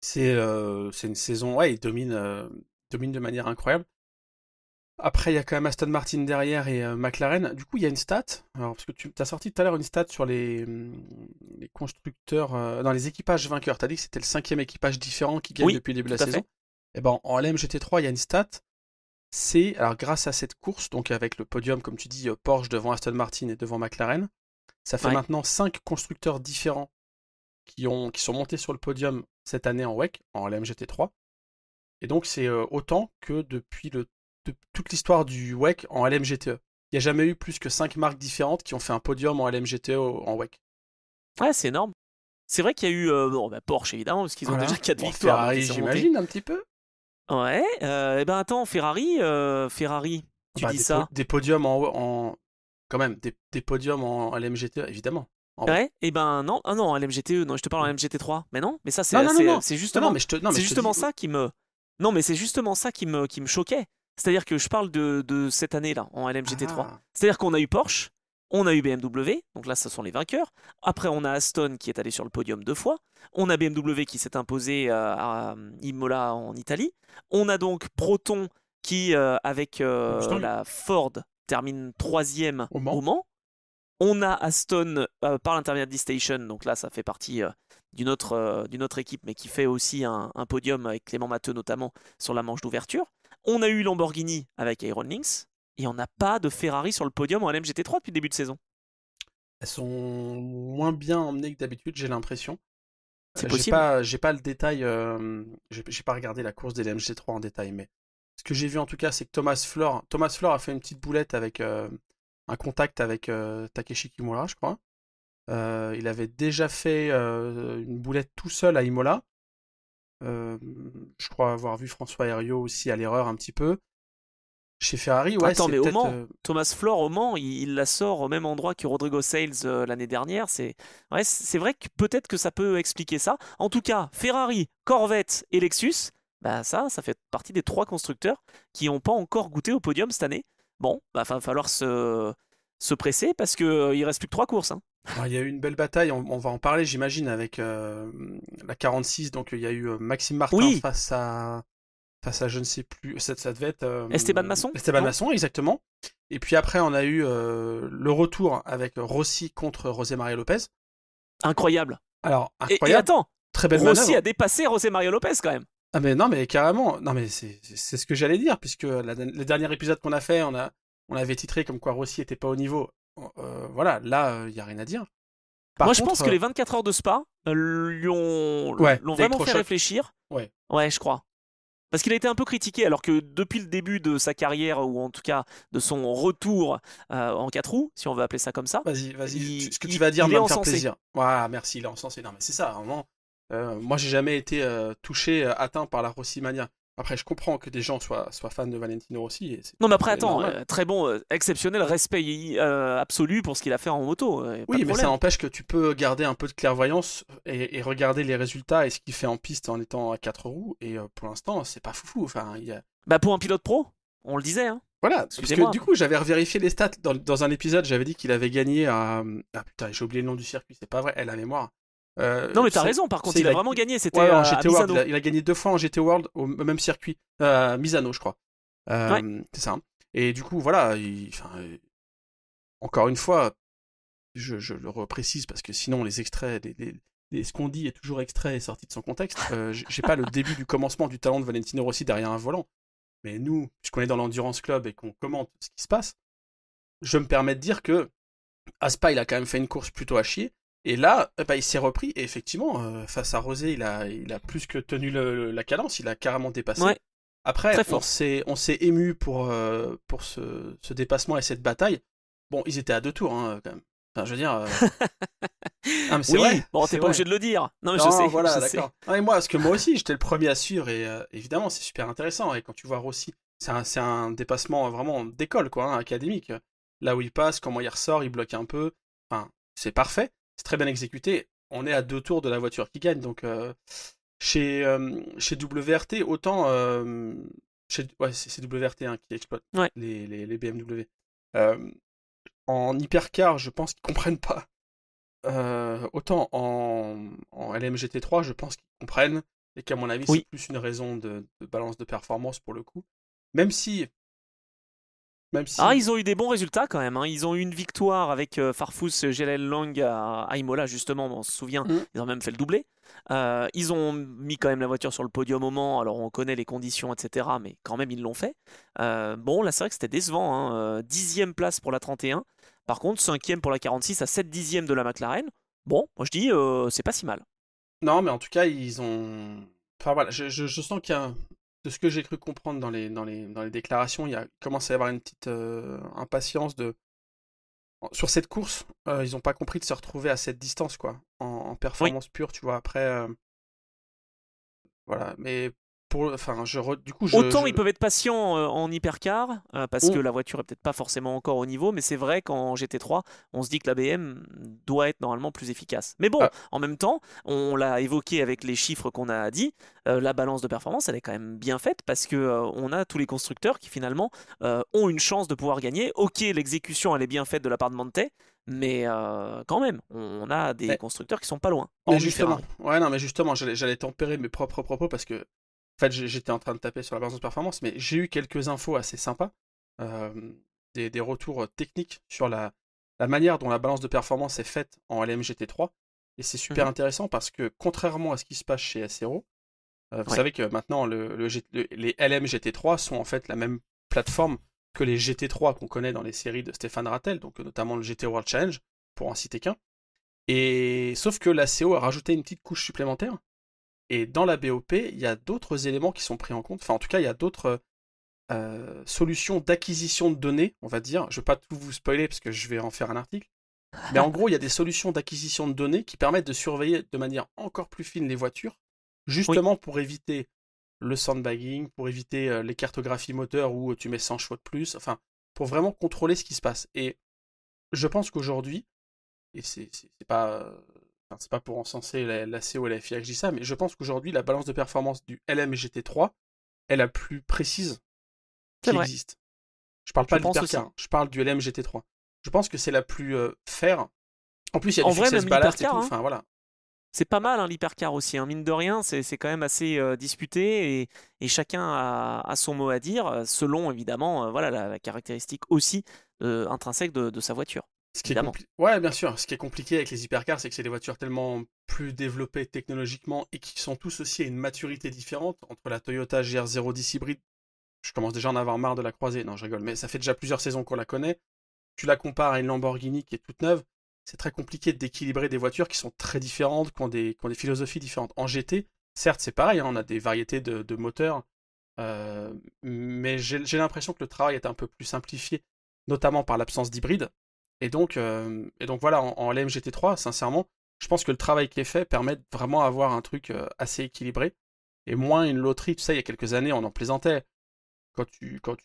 C'est une saison, ouais, il domine de manière incroyable. Après, il y a quand même Aston Martin derrière et McLaren. Du coup, il y a une stat. Alors, parce que tu as sorti tout à l'heure une stat sur les constructeurs, dans les équipages vainqueurs. Tu as dit que c'était le 5e équipage différent qui gagne depuis le début de la saison. Et ben, en LMGT3, il y a une stat. C'est, alors grâce à cette course, donc avec le podium, comme tu dis, Porsche devant Aston Martin et devant McLaren, ça fait maintenant 5 constructeurs différents qui sont montés sur le podium cette année en WEC, en LMGT3. Et donc c'est autant que depuis toute l'histoire du WEC en LMGTE. Il n'y a jamais eu plus que 5 marques différentes qui ont fait un podium en LMGTE en WEC. Ouais, c'est énorme. C'est vrai qu'il y a eu Porsche évidemment, parce qu'ils ont déjà 4 victoires. Ferrari, j'imagine, un petit peu. Ouais, et ben attends, Ferrari, tu dis ça. Des podiums quand même, des podiums en LMGTE, évidemment. Ouais, et ben non, en LMGTE, non, je te parle en LMGT3, mais non, mais ça c'est justement, c'est justement ça qui me, non, mais c'est justement ça qui me choquait. C'est-à-dire que je parle de cette année-là en LMGT3. C'est-à-dire qu'on a eu Porsche, on a eu BMW, donc là ce sont les vainqueurs. Après on a Aston qui est allé sur le podium 2 fois. On a BMW qui s'est imposé à Imola en Italie. On a donc Proton qui, avec la Ford, termine 3e au Mans. On a Aston par l'intermédiaire d'E-Station, donc là ça fait partie d'une autre équipe, mais qui fait aussi un podium avec Clément Matteux notamment sur la manche d'ouverture. On a eu Lamborghini avec Iron Lynx, et on n'a pas de Ferrari sur le podium en LMGT3 depuis le début de saison. Elles sont moins bien emmenées que d'habitude, j'ai l'impression. C'est possible. J'ai pas le détail, j'ai pas regardé la course des LMGT3 en détail, mais ce que j'ai vu en tout cas, c'est que Thomas Flor a fait une petite boulette avec un contact avec Takeshi Kimura, je crois. Il avait déjà fait une boulette tout seul à Imola. Je crois avoir vu François Herriot aussi à l'erreur un petit peu. Chez Ferrari, ouais. Attends, mais au Mans, Thomas Flor au Mans, il la sort au même endroit que Rodrigo Sales l'année dernière. C'est vrai que peut-être que ça peut expliquer ça. En tout cas, Ferrari, Corvette et Lexus, bah ça fait partie des 3 constructeurs qui n'ont pas encore goûté au podium cette année. Bon, bah va falloir se presser parce qu'il reste plus que 3 courses. Hein. Alors, il y a eu une belle bataille, on va en parler j'imagine avec la 46, donc il y a eu Maxime Martin face à je ne sais plus, ça devait être Esteban Masson. Esteban Masson, exactement. Et puis après on a eu le retour avec Rossi contre José María Lopez. Incroyable. Alors incroyable. Et attends, très belle Rossi manœuvre. a dépassé José María Lopez quand même. Ah mais non mais carrément, non mais c'est ce que j'allais dire, puisque le dernier épisode qu'on a fait, on avait titré comme quoi Rossi était pas au niveau. Voilà, là il y a rien à dire. Moi je pense que les 24 heures de Spa l'ont vraiment fait réfléchir. Ouais, je crois. Parce qu'il a été un peu critiqué, alors que depuis le début de sa carrière, ou en tout cas de son retour en 4 roues, si on veut appeler ça comme ça. Vas-y, ce que tu vas dire va me faire plaisir. Ouais, merci, il est encensé. Non mais c'est ça, vraiment. Moi j'ai jamais été touché, atteint par la Rossi-mania. Après, je comprends que des gens soient fans de Valentino Rossi. Non, mais après, attends, très bon, exceptionnel, respect absolu pour ce qu'il a fait en moto. Oui, mais ça n'empêche que tu peux garder un peu de clairvoyance et regarder les résultats et ce qu'il fait en piste en étant à 4 roues. Et pour l'instant, c'est pas foufou. Enfin, Bah, pour un pilote pro, on le disait. Hein. Voilà, parce que du coup, j'avais revérifié les stats. Dans un épisode, j'avais dit qu'il avait gagné à. Ah putain, j'ai oublié le nom du circuit, c'est pas vrai, elle a mémoire. Non, mais t'as raison, par contre, il a vraiment gagné. C'était ouais, en à GT World. Misano. Il a gagné 2 fois en GT World au même circuit. Misano, je crois. C'est ça. Hein. Et du coup, voilà. Encore une fois, je le reprécise parce que sinon, les extraits, ce qu'on dit est toujours extrait et sorti de son contexte. J'ai pas le début du commencement du talent de Valentino Rossi derrière un volant. Mais nous, puisqu'on est dans l'Endurance Club et qu'on commente ce qui se passe, je me permets de dire que Aspa, il a quand même fait une course plutôt à chier. Et là, il s'est repris. Et effectivement, face à Rosé, il a plus que tenu la cadence. Il a carrément dépassé. Ouais. Après, on s'est ému pour ce dépassement et cette bataille. Bon, ils étaient à 2 tours, hein, quand même. Enfin, je veux dire. Ah, mais c'est vrai. Bon, t'es pas obligé de le dire. Non, mais non, je sais. Voilà, je d'accord. Et moi, parce que moi aussi, j'étais le premier à suivre. Et évidemment, c'est super intéressant. Et quand tu vois Rossi, c'est un dépassement vraiment d'école, quoi, hein, académique. Là où il passe, comment il ressort, il bloque un peu. Enfin, c'est parfait. C'est très bien exécuté. On est à 2 tours de la voiture qui gagne. Donc, chez WRT, autant. Ouais, c'est WRT hein, qui exploite les BMW. En hypercar, je pense qu'ils comprennent pas. Autant en LMGT3, je pense qu'ils comprennent. Et qu'à mon avis, c'est plus une raison de balance de performance pour le coup. Même si. Ah, ils ont eu des bons résultats quand même. Hein. Ils ont eu une victoire avec Farfus Gelel-Lang à Imola, justement, on se souvient. Ils ont même fait le doublé. Ils ont mis quand même la voiture sur le podium au Mans. Alors on connaît les conditions, etc. Mais quand même, ils l'ont fait. Bon, là, c'est vrai que c'était décevant. Hein. 10e place pour la 31. Par contre, 5e pour la 46 à 7 dixièmes de la McLaren. Bon, moi je dis, c'est pas si mal. Non, mais en tout cas, ils ont. Enfin voilà, je sens qu'il y a. De ce que j'ai cru comprendre dans les déclarations, il commence à y avoir une petite impatience sur cette course. Ils n'ont pas compris de se retrouver à cette distance, quoi, en performance pure, tu vois. Après, voilà, mais autant ils peuvent être patients en hypercar parce que la voiture est peut-être pas forcément encore au niveau, mais c'est vrai qu'en GT3, on se dit que la BM doit être normalement plus efficace. Mais bon, en même temps, on l'a évoqué avec les chiffres qu'on a dit, la balance de performance, elle est quand même bien faite parce que on a tous les constructeurs qui finalement ont une chance de pouvoir gagner. Ok, l'exécution elle est bien faite de la part de Monte. Mais quand même, on a des constructeurs qui sont pas loin. Mais justement, mais justement, j'allais tempérer mes propres propos parce que en fait, j'étais en train de taper sur la balance de performance, mais j'ai eu quelques infos assez sympas, des retours techniques sur la manière dont la balance de performance est faite en LMGT3. Et c'est super intéressant parce que, contrairement à ce qui se passe chez SRO, vous savez que maintenant, les LMGT3 sont en fait la même plateforme que les GT3 qu'on connaît dans les séries de Stéphane Rattel, donc notamment le GT World Challenge, pour en citer qu'un. Et sauf que la CO a rajouté une petite couche supplémentaire. Et dans la BOP, il y a d'autres éléments qui sont pris en compte. Enfin, en tout cas, il y a d'autres solutions d'acquisition de données, on va dire. Je ne vais pas tout vous spoiler parce que je vais en faire un article. Mais en gros, il y a des solutions d'acquisition de données qui permettent de surveiller de manière encore plus fine les voitures, justement pour éviter le sandbagging, pour éviter les cartographies moteurs où tu mets 100 chevaux de plus. Enfin, pour vraiment contrôler ce qui se passe. Et je pense qu'aujourd'hui, et c'est pas pour encenser la CO et la FIA que je dis ça, mais je pense qu'aujourd'hui, la balance de performance du LMGT3 est la plus précise qui existe. Je parle pas de l'hypercar, je parle du LMGT3. Je pense que c'est la plus fair. En plus, il y a du success ballast et tout. Enfin, voilà. C'est pas mal hein, l'hypercar aussi, hein. Mine de rien, c'est quand même assez disputé et chacun a son mot à dire, selon évidemment voilà, la caractéristique aussi intrinsèque de sa voiture. Ouais, bien sûr. Ce qui est compliqué avec les hypercars, c'est que c'est des voitures tellement plus développées technologiquement et qui sont tous aussi à une maturité différente. Entre la Toyota GR010 hybride, je commence déjà à en avoir marre de la croiser. Non, je rigole, mais ça fait déjà plusieurs saisons qu'on la connaît. Tu la compares à une Lamborghini qui est toute neuve. C'est très compliqué d'équilibrer des voitures qui sont très différentes, qui ont des philosophies différentes. En GT, certes, c'est pareil, hein, on a des variétés de moteurs, mais j'ai l'impression que le travail est un peu plus simplifié, notamment par l'absence d'hybride. Et donc voilà, en LMGT3, sincèrement, je pense que le travail qui est fait permet de vraiment avoir un truc assez équilibré, et moins une loterie. Tu sais, il y a quelques années, on en plaisantait. Quand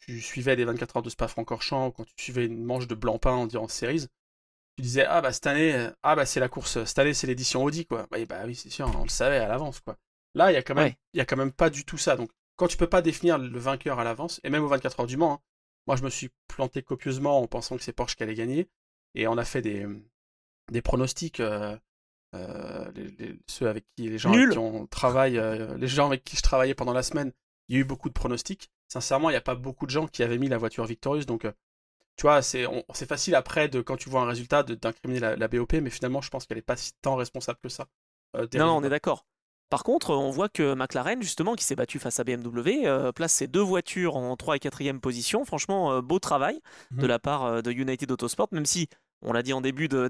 tu suivais les 24 heures de Spa-Francorchamps, quand tu suivais une manche de Blancpain en Series, tu disais ah bah cette année c'est la course, cette année c'est l'édition Audi quoi. Bah oui c'est sûr, on le savait à l'avance quoi. Là il y a quand même pas du tout ça. Donc quand tu peux pas définir le vainqueur à l'avance, et même aux 24 heures du Mans, hein, moi je me suis planté copieusement en pensant que c'est Porsche qui allait gagner, et on a fait des pronostics ceux avec qui, les gens avec Nul. qui on travaille, les gens avec qui je travaillais pendant la semaine, il y a eu beaucoup de pronostics. Sincèrement, il n'y a pas beaucoup de gens qui avaient mis la voiture victorieuse, donc tu vois, c'est facile après, quand tu vois un résultat, d'incriminer la BOP, mais finalement, je pense qu'elle n'est pas si tant responsable que ça des Non, on est résultats. d'accord. Par contre, on voit que McLaren, justement, qui s'est battu face à BMW, place ses deux voitures en 3 et 4e position. Franchement, beau travail de Mhm. la part de United Autosport, même si, on l'a dit en début de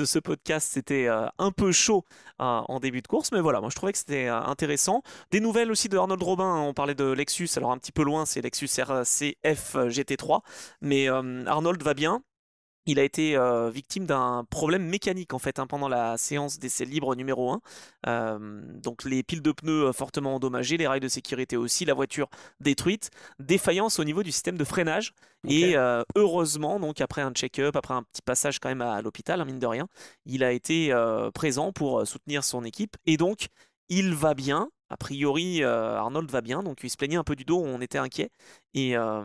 ce podcast, c'était un peu chaud en début de course. Mais voilà, moi je trouvais que c'était intéressant. Des nouvelles aussi de Arnold Robin, hein. On parlait de Lexus, alors un petit peu loin, c'est Lexus RCF GT3. Mais Arnold va bien. Il a été victime d'un problème mécanique en fait, hein, pendant la séance d'essai libre numéro 1. Donc les piles de pneus fortement endommagées, les rails de sécurité aussi, la voiture détruite, défaillance au niveau du système de freinage. Ok. Et heureusement, donc après un check-up, après un petit passage quand même à l'hôpital, hein, mine de rien, il a été présent pour soutenir son équipe. Et donc il va bien. A priori, Arnold va bien, donc il se plaignait un peu du dos, on était inquiet. Et, euh,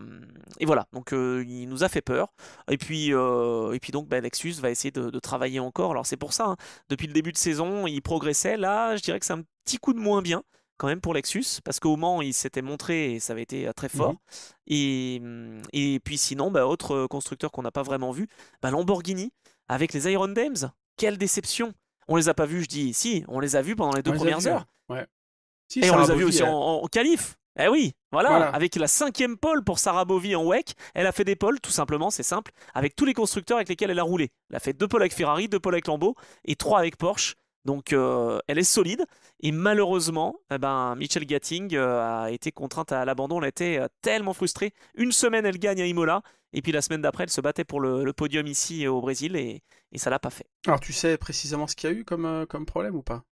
et voilà, donc il nous a fait peur. Et puis donc, bah, Lexus va essayer de travailler encore. Alors c'est pour ça, hein, depuis le début de saison, il progressait. Là, je dirais que c'est un petit coup de moins bien quand même pour Lexus, parce qu'au Mans, il s'était montré et ça avait été très Mhm. fort. Et puis sinon, bah, autre constructeur qu'on n'a pas vraiment vu, bah, Lamborghini, avec les Iron Dames. Quelle déception! On les a pas vus, je dis, si, on les a vus pendant les On deux les a premières vus, ouais. heures. Ouais. Si, Et on Sarah les a vus Bovy, aussi en qualif. Eh oui, voilà, voilà. avec la 5e pole pour Sarah Bovy en WEC, elle a fait des poles, tout simplement, c'est simple, avec tous les constructeurs avec lesquels elle a roulé. Elle a fait 2 poles avec Ferrari, 2 poles avec Lambo et 3 avec Porsche. Donc elle est solide. Et malheureusement, eh ben, Michelle Gatting a été contrainte à l'abandon. Elle était tellement frustrée. Une semaine, elle gagne à Imola. Et puis la semaine d'après, elle se battait pour le podium ici au Brésil. Et ça l'a pas fait. Alors, tu sais précisément ce qu'il y a eu comme problème ou pas?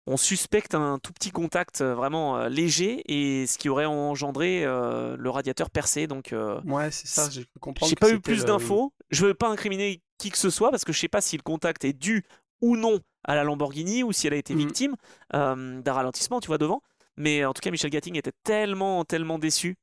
On suspecte un tout petit contact vraiment léger et ce qui aurait engendré le radiateur percé. Donc, Ouais, c'est ça, j'ai cru comprendre j'ai que pas eu c'était plus le. d'infos. Je veux pas incriminer qui que ce soit parce que je sais pas si le contact est dû ou non à la Lamborghini ou si elle a été Mhm. victime d'un ralentissement, tu vois, devant. Mais en tout cas, Michel Gatting était tellement, tellement déçu.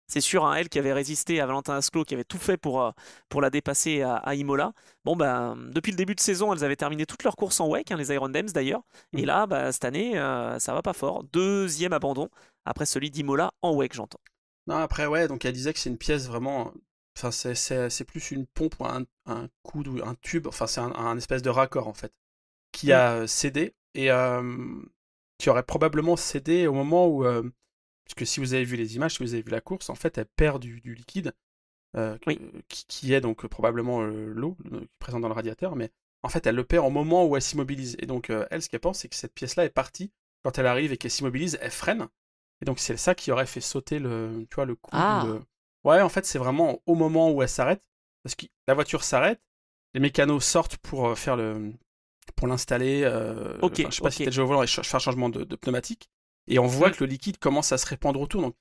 C'est sûr, hein, elle qui avait résisté à Valentin Asclo, qui avait tout fait pour la dépasser à Imola. Bon, ben, depuis le début de saison, elles avaient terminé toutes leurs courses en WEC, hein, les Iron Dames d'ailleurs. Et Mhm. là, bah, cette année, ça va pas fort. Deuxième abandon après celui d'Imola en WEC, j'entends. Non, après, ouais, donc elle disait que c'est une pièce vraiment. Enfin, c'est plus une pompe ou un coude ou un tube. Enfin, c'est un espèce de raccord, en fait, qui Hmm. a cédé et qui aurait probablement cédé au moment où. Puisque si vous avez vu les images, si vous avez vu la course, en fait, elle perd du liquide, Oui. qui est donc probablement l'eau qui est présente dans le radiateur, mais en fait, elle le perd au moment où elle s'immobilise. Et donc, elle, ce qu'elle pense, c'est que cette pièce-là est partie. Quand elle arrive et qu'elle s'immobilise, elle freine. Et donc, c'est ça qui aurait fait sauter tu vois, le coude ou Ah, le. Ouais, en fait, c'est vraiment au moment où elle s'arrête. Parce que la voiture s'arrête, les mécanos sortent pour pour l'installer. ok, Enfin, je sais pas si ok. t'es déjà au volant et faire un changement de pneumatique. Et on voit Hmm. que le liquide commence à se répandre autour. Donc,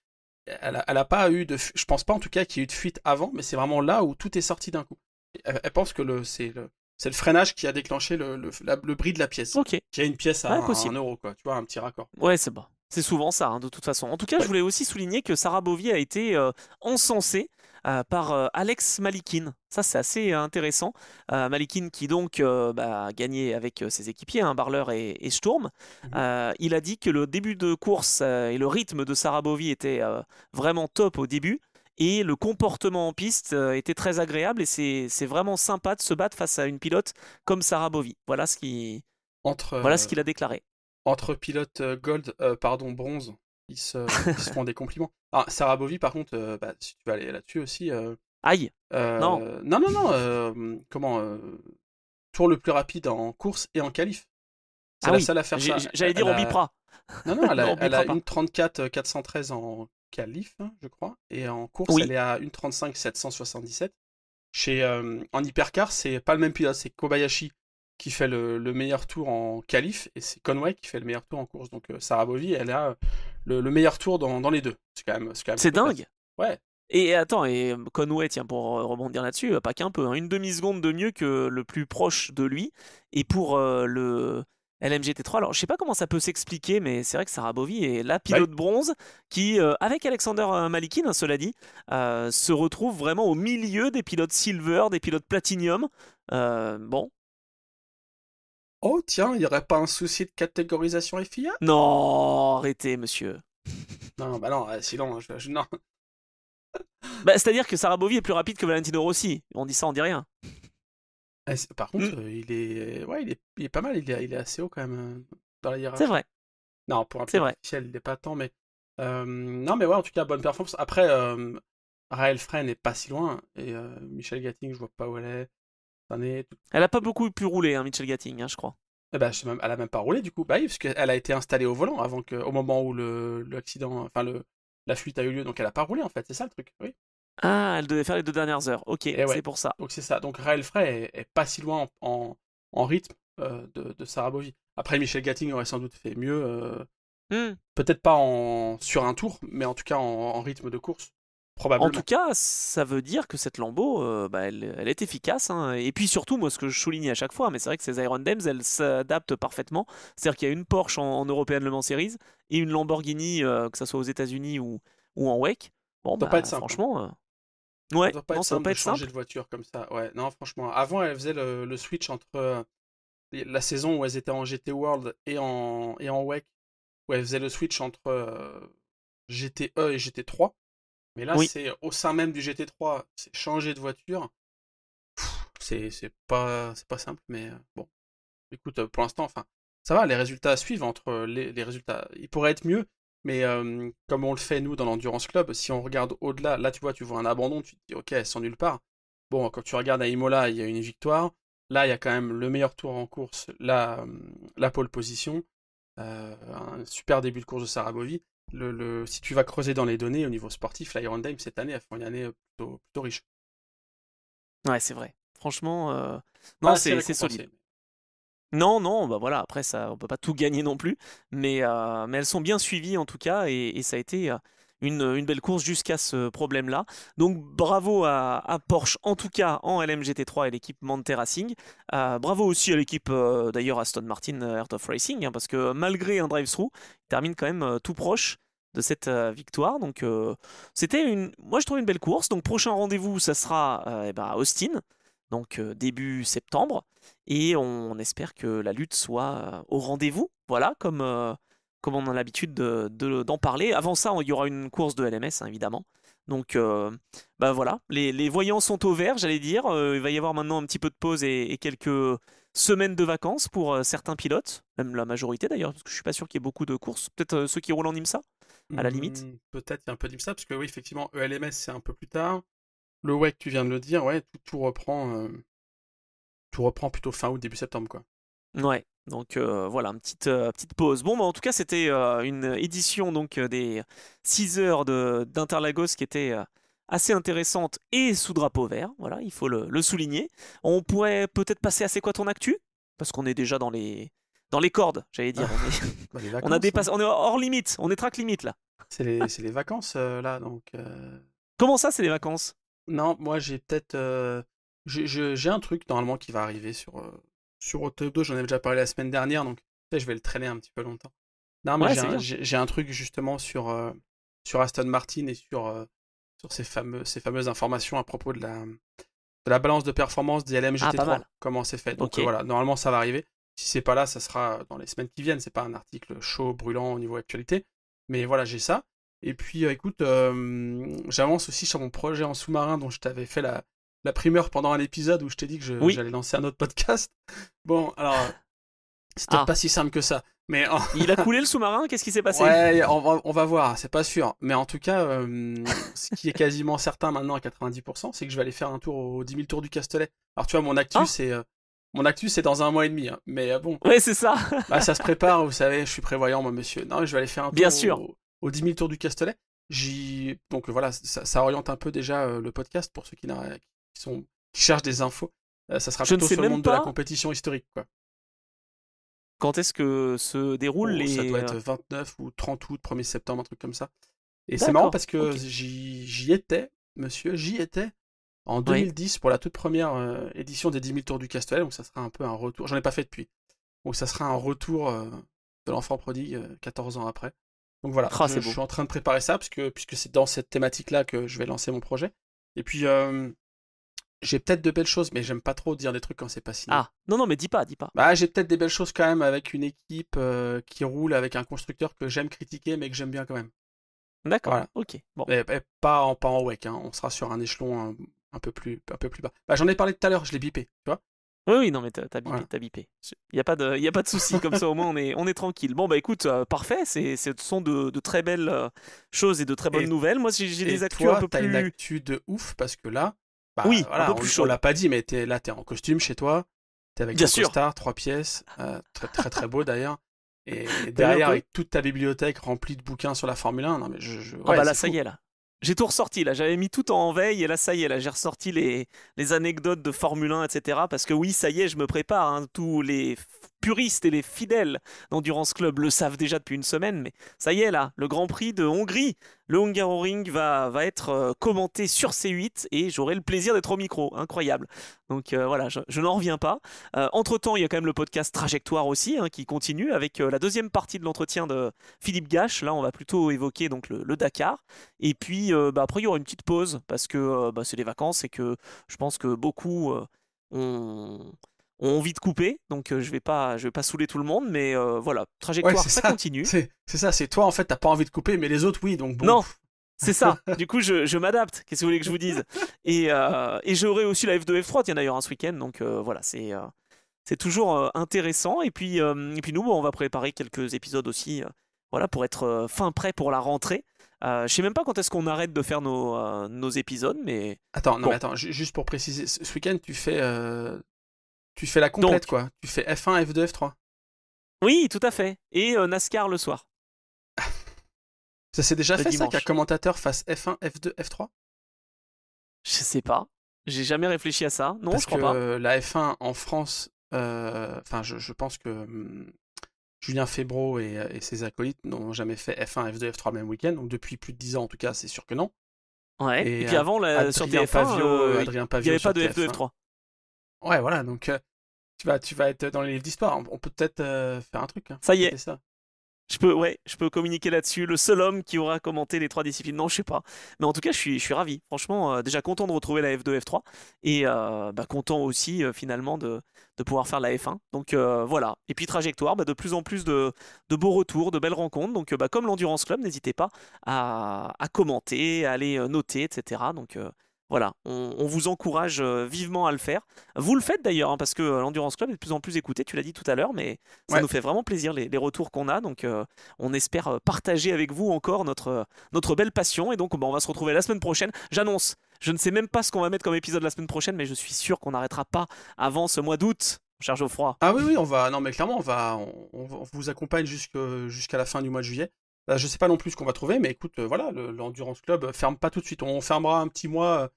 elle a pas eu de. Je pense pas en tout cas qu'il y ait eu de fuite avant, mais c'est vraiment là où tout est sorti d'un coup. Elle pense que c'est le freinage qui a déclenché le bris de la pièce. Ok, Qui a une pièce à ouais, un possible. euro, quoi. Tu vois, un petit raccord. Ouais, c'est bon. C'est souvent ça, hein, de toute façon. En tout cas, je Ouais. voulais aussi souligner que Sarah Bovy a été encensée par Alex Malikin. Ça, c'est assez intéressant. Malikin qui donc bah, a gagné avec ses équipiers, hein, Barler et Sturm. Mhm. Il a dit que le début de course et le rythme de Sarah Bovy était vraiment top au début. Et le comportement en piste était très agréable et c'est vraiment sympa de se battre face à une pilote comme Sarah Bovy. Entre, Voilà ce qu'il a déclaré. entre pilotes pardon, bronze, ils se font des compliments. Ah, Sarah Bovy, par contre, bah, si tu vas aller là-dessus aussi. Aïe! Non. Non, non, non. Comment tour le plus rapide en course et en qualif. C'est Ah la oui, seule à faire ça. j'allais dire on bipera. Non, non, Non, on elle a bipera pas. une 34 413 en qualif, hein, je crois. Et en course, elle Oui. est à une 35 777. En hypercar, c'est pas le même pilote. C'est Kobayashi qui fait le meilleur tour en qualif et c'est Conway qui fait le meilleur tour en course. Donc Sarah Bovy, elle a le meilleur tour dans les deux. C'est quand même C'est plutôt classe. dingue. Ouais. Et attends, et Conway, tiens, pour rebondir là-dessus, pas qu'un peu, hein, une demi-seconde de mieux que le plus proche de lui. Et pour le LMGT3, alors je sais pas comment ça peut s'expliquer, mais c'est vrai que Sarah Bovy est la Bah, pilote bronze qui, avec Alexander Malikin, hein, cela dit, se retrouve vraiment au milieu des pilotes silver, des pilotes platinum. Bon, Oh tiens, il n'y aurait pas un souci de catégorisation FIA? Non, arrêtez, monsieur. Non, bah non, sinon, non. Bah, c'est-à-dire que Sarah Bovie est plus rapide que Valentino Rossi. On dit ça, on dit rien. Par contre, il est pas mal, il est assez haut quand même dans la C'est hiérarchie. vrai. Non, pour un C'est pilote vrai. officiel, il n'est pas tant, mais non, mais ouais, en tout cas, bonne performance. Après, Raël Frey n'est pas si loin, et Michel Gatting, je vois pas où elle est. Elle a pas beaucoup pu rouler, hein, Mitchell Gatting, hein, je crois. Eh ben, elle a même pas roulé du coup. Bah oui, parce qu'elle a été installée au volant au moment où l'accident, enfin la fuite a eu lieu, donc elle a pas roulé en fait, c'est ça le truc. Oui. Ah, elle devait faire les 2 dernières heures. Ok, Et c'est ouais. pour ça. Donc c'est ça. Donc Raël Frey est pas si loin en rythme de Sarah Bovy. Après, Michel Gatting aurait sans doute fait mieux, Hmm. peut-être pas sur un tour, mais en tout cas en rythme de course, En tout probablement. cas, ça veut dire que cette Lambo, bah, elle est efficace, hein. Et puis surtout, moi, ce que je souligne à chaque fois, mais c'est vrai que ces Iron Dames, elles s'adaptent parfaitement. C'est-à-dire qu'il y a une Porsche en European Le Mans Series et une Lamborghini, que ça soit aux États-Unis ou en WEC. Bon, Ça doit pas être bah, simple, hein. franchement, Ça ouais, doit pas non, être ça doit simple pas de être changer simple. de voiture comme ça. Ouais, non, franchement. Avant, elle faisait le switch entre la saison où elles étaient en GT World et en WEC, où elle faisait le switch entre GT1 et GT3. Mais là, Oui. c'est au sein même du GT3, c'est changer de voiture. C'est pas simple, mais bon. Écoute, pour l'instant, enfin, ça va, les résultats suivent entre les résultats. Il pourrait être mieux, mais comme on le fait nous dans l'Endurance Club, si on regarde au-delà, là tu vois un abandon, tu te dis ok, elles sont nulle part. Bon, quand tu regardes à Imola, il y a une victoire. Là, il y a quand même le meilleur tour en course, la pole position, un super début de course de Sarah Bovy. Si tu vas creuser dans les données au niveau sportif, l'Iron Dame cette année, elle fait une année plutôt riche. Ouais, c'est vrai. Franchement, Pas non, assez c'est solide. récompensée. Non, non, bah voilà, après ça, on peut pas tout gagner non plus, mais elles sont bien suivies en tout cas, et ça a été une belle course jusqu'à ce problème-là. Donc bravo à Porsche, en tout cas en LMGT3 et l'équipe Monte Racing. Bravo aussi à l'équipe d'ailleurs Aston Martin Heart of Racing, hein, parce que malgré un drive-through, il termine quand même tout proche de cette victoire. Donc moi je trouve une belle course. Donc prochain rendez-vous, ça sera à Austin, donc début septembre. Et on espère que la lutte soit au rendez-vous, voilà, comme on a l'habitude d'en parler. Avant ça, il y aura une course de LMS, hein, évidemment. Donc, bah voilà, les voyants sont au vert, j'allais dire. Il va y avoir maintenant un petit peu de pause et quelques semaines de vacances pour certains pilotes, même la majorité d'ailleurs, parce que je suis pas sûr qu'il y ait beaucoup de courses. Peut-être ceux qui roulent en IMSA, à la limite. Peut-être il y a un peu d'IMSA, parce que oui, effectivement, ELMS c'est un peu plus tard. Le WEC, tu viens de le dire, ouais, tout reprend plutôt fin août, début septembre, quoi. Ouais, donc voilà, une petite pause. Bon, bah, en tout cas, c'était une édition donc des 6 heures d'Interlagos qui était assez intéressante et sous drapeau vert. Voilà, il faut le souligner. On pourrait peut-être passer à C'est quoi ton actu? Parce qu'on est déjà dans les cordes, j'allais dire. Bah, les On a vacances, hein. dépassé, on est hors limite, on est track limite là. C'est les vacances, là, donc... Comment ça, c'est les vacances? Non, moi, j'ai peut-être... j'ai un truc, normalement, qui va arriver sur Auto2, j'en ai déjà parlé la semaine dernière, donc tu sais, je vais le traîner un petit peu longtemps. Non, mais Ouais, j'ai c'est un, bien. j'ai j'ai un truc, justement, sur Aston Martin et sur ces fameuses informations à propos de la balance de performance des Ah, pas LMGT3, mal. comment c'est fait. Donc Ok. voilà, normalement ça va arriver. Si c'est pas là, ça sera dans les semaines qui viennent. C'est pas un article chaud, brûlant au niveau actualité. Mais voilà, j'ai ça. Et puis écoute, j'avance aussi sur mon projet en sous-marin dont je t'avais fait la primeur pendant un épisode où je t'ai dit que Oui. j'allais lancer un autre podcast. Bon, alors, c'est peut-être Ah, pas si simple que ça. Mais il a coulé le sous-marin? Qu'est-ce qui s'est passé? ouais, on va voir, c'est pas sûr. Mais en tout cas, ce qui est quasiment certain maintenant à 90%, c'est que je vais aller faire un tour aux 10 000 tours du Castellet. Alors tu vois, Ah, mon actu, c'est dans un mois et demi, hein. Mais bon, ouais, c'est ça. bah, ça se prépare, vous savez, je suis prévoyant, moi, monsieur. Non, je vais aller faire un Bien tour sûr. aux 10 000 tours du Castellet. Donc voilà, ça oriente un peu déjà le podcast pour ceux qui cherchent des infos. Ça sera Je ne plutôt sais sur le même monde de la pas compétition historique, quoi. quand est-ce que se déroulent Oh, ça les... doit être 29 ou 30 août, 1er septembre, un truc comme ça. Et c'est marrant D'accord, parce que ok. j'y étais, monsieur, j'y étais en Oui. 2010 pour la toute première édition des 10 000 tours du Castellet, donc ça sera un peu un retour. J'en ai pas fait depuis. Donc ça sera un retour de l'enfant prodigue 14 ans après. Donc voilà, Ah, je c'est beau. suis en train de préparer ça puisque c'est dans cette thématique-là que je vais lancer mon projet. Et puis j'ai peut-être de belles choses, mais j'aime pas trop dire des trucs quand c'est pas signé. Ah, non, mais dis pas. Bah, j'ai peut-être des belles choses quand même avec une équipe qui roule, avec un constructeur que j'aime critiquer, mais que j'aime bien quand même. D'accord, Voilà. ok. Bon. Mais pas en WEC, hein. On sera sur un échelon un peu plus bas. Bah, j'en ai parlé tout à l'heure, je l'ai bipé, tu vois. Oui, non, mais t'as bipé, Voilà. t'as bipé. Il y a pas de souci, comme ça au moins on est tranquille. Bon, bah écoute, parfait, ce sont de très belles choses et de très bonnes Et, nouvelles. Moi, j'ai et des actus un toi, peu t'as une plus... actu de ouf, parce que là, bah Oui, un voilà, peu plus on chaude. l'a pas dit, mais t'es en costume chez toi, t'es avec Bien ton sûr. costard, 3 pièces, très très très beau d'ailleurs. Et T'as vu un derrière, peu? avec toute ta bibliothèque remplie de bouquins sur la Formule 1, non mais Ah ouais, bah là, c'est ça fou. y est, là. J'ai tout ressorti, là. J'avais mis tout en veille, et là, ça y est, là. J'ai ressorti les anecdotes de Formule 1, etc. Parce que oui, ça y est, je me prépare, hein. Tous les puristes et les fidèles d'Endurance Club le savent déjà depuis une semaine, mais ça y est, là. Le Grand Prix de Hongrie, le Hungaroring va être commenté sur C8 et j'aurai le plaisir d'être au micro. Incroyable. Donc voilà, je n'en reviens pas. Entre-temps, il y a quand même le podcast Trajectoire aussi, hein, qui continue avec la deuxième partie de l'entretien de Philippe Gache. Là, on va plutôt évoquer donc le Dakar. Et puis bah, après, il y aura une petite pause parce que bah, c'est les vacances et que je pense que beaucoup ont, ont envie de couper. Donc je vais pas saouler tout le monde, mais voilà, Ouais, Trajectoire, c'est ça ça. continue. C'est ça, c'est toi en fait, t'as pas envie de couper, mais les autres oui, donc bon. Non, c'est ça. Du coup, je m'adapte. Qu'est-ce que vous voulez que je vous dise? Et j'aurai aussi la F2, F3, tiens d'ailleurs, un ce week-end. Donc voilà, c'est toujours intéressant. Et puis nous, bon, on va préparer quelques épisodes aussi, voilà, pour être fin prêt pour la rentrée. Je sais même pas quand est-ce qu'on arrête de faire nos épisodes, mais Attends, non mais bon. attends, juste pour préciser, ce week-end tu fais la complète Donc, quoi. Tu fais F1, F2, F3. oui, tout à fait. Et NASCAR le soir, Ça s'est déjà le fait ça qu'un dimanche. commentateur fasse F1, F2, F3? Je sais pas. J'ai jamais réfléchi à ça. Non, je Parce crois pas. que la F1 en France, enfin je pense que Julien Febvre et ses acolytes n'ont jamais fait F1, F2, F3 le même week-end, donc depuis plus de 10 ans en tout cas, c'est sûr que non. Ouais. Et Et puis avant, sur TF1, Adrien il n'y Pavio avait pas sur de F2, TF1. F3. Ouais, voilà, donc tu vas être dans les livres d'histoire. On peut peut-être faire un truc, hein, Ça y fêter est. ça. Ouais, je peux communiquer là-dessus. Le seul homme qui aura commenté les trois disciplines. Non, je sais pas. Mais en tout cas, je suis ravi. Franchement, déjà content de retrouver la F2, F3. Et bah, content aussi, finalement, de pouvoir faire la F1. Donc voilà. Et puis trajectoire, bah, de plus en plus de beaux retours, de belles rencontres. Donc bah, comme l'Endurance Club, n'hésitez pas à commenter, à aller noter, etc. Donc voilà, on vous encourage vivement à le faire. Vous le faites d'ailleurs, hein, parce que l'Endurance Club est de plus en plus écouté, tu l'as dit tout à l'heure, mais ça Ouais. nous fait vraiment plaisir les retours qu'on a. Donc on espère partager avec vous encore notre belle passion. Et donc bah, on va se retrouver la semaine prochaine. J'annonce, je ne sais même pas ce qu'on va mettre comme épisode la semaine prochaine, mais je suis sûr qu'on n'arrêtera pas avant ce mois d'août, cher Geoffroy. Ah oui, oui, on va. Non, mais clairement, on vous accompagne jusqu'à la fin du mois de juillet. Là, je sais pas non plus ce qu'on va trouver, mais écoute, voilà, l'Endurance Club ferme pas tout de suite. On fermera un petit mois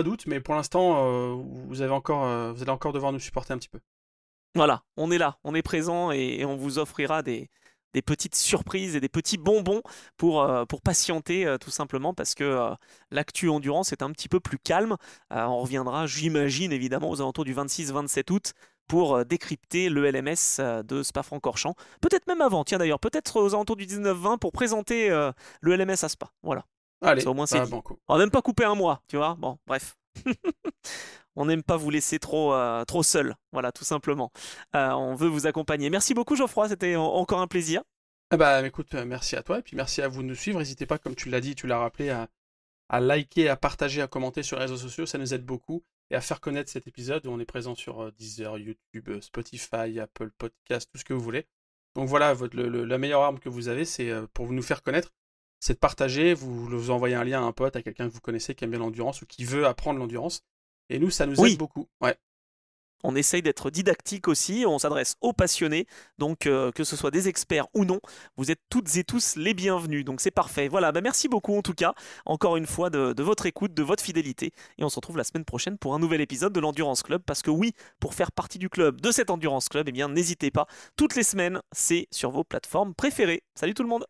d'août, mais pour l'instant, vous allez encore devoir nous supporter un petit peu. Voilà, on est là, on est présent et on vous offrira des petites surprises et des petits bonbons pour patienter tout simplement parce que l'actu endurance est un petit peu plus calme. On reviendra, j'imagine évidemment, aux alentours du 26-27 août pour décrypter le LMS de Spa-Francorchamps. Peut-être même avant, tiens d'ailleurs, peut-être aux alentours du 19-20 pour présenter le LMS à Spa. Voilà, ça Allez, au moins c'est bah dit. banco. On va même pas couper un mois, tu vois. Bon, bref. On n'aime pas vous laisser trop seul, voilà, tout simplement. On veut vous accompagner. Merci beaucoup Geoffroy, c'était encore un plaisir. Eh bah écoute, merci à toi et puis merci à vous de nous suivre. N'hésitez pas, comme tu l'as dit, tu l'as rappelé, à liker, à partager, à commenter sur les réseaux sociaux, ça nous aide beaucoup. Et à faire connaître cet épisode. On est présent sur Deezer, YouTube, Spotify, Apple Podcast, tout ce que vous voulez. Donc voilà, la meilleure arme que vous avez, c'est pour nous faire connaître, c'est de partager, vous envoyez un lien à un pote, à quelqu'un que vous connaissez qui aime bien l'endurance ou qui veut apprendre l'endurance. Et nous, ça nous aide Oui, beaucoup. Ouais. on essaye d'être didactique aussi, on s'adresse aux passionnés, donc que ce soit des experts ou non, vous êtes toutes et tous les bienvenus, donc c'est parfait. Voilà, bah merci beaucoup en tout cas, encore une fois, de votre écoute, de votre fidélité, et on se retrouve la semaine prochaine pour un nouvel épisode de l'Endurance Club, parce que oui, pour faire partie du club, de cet Endurance Club, eh bien n'hésitez pas, toutes les semaines, c'est sur vos plateformes préférées. Salut tout le monde!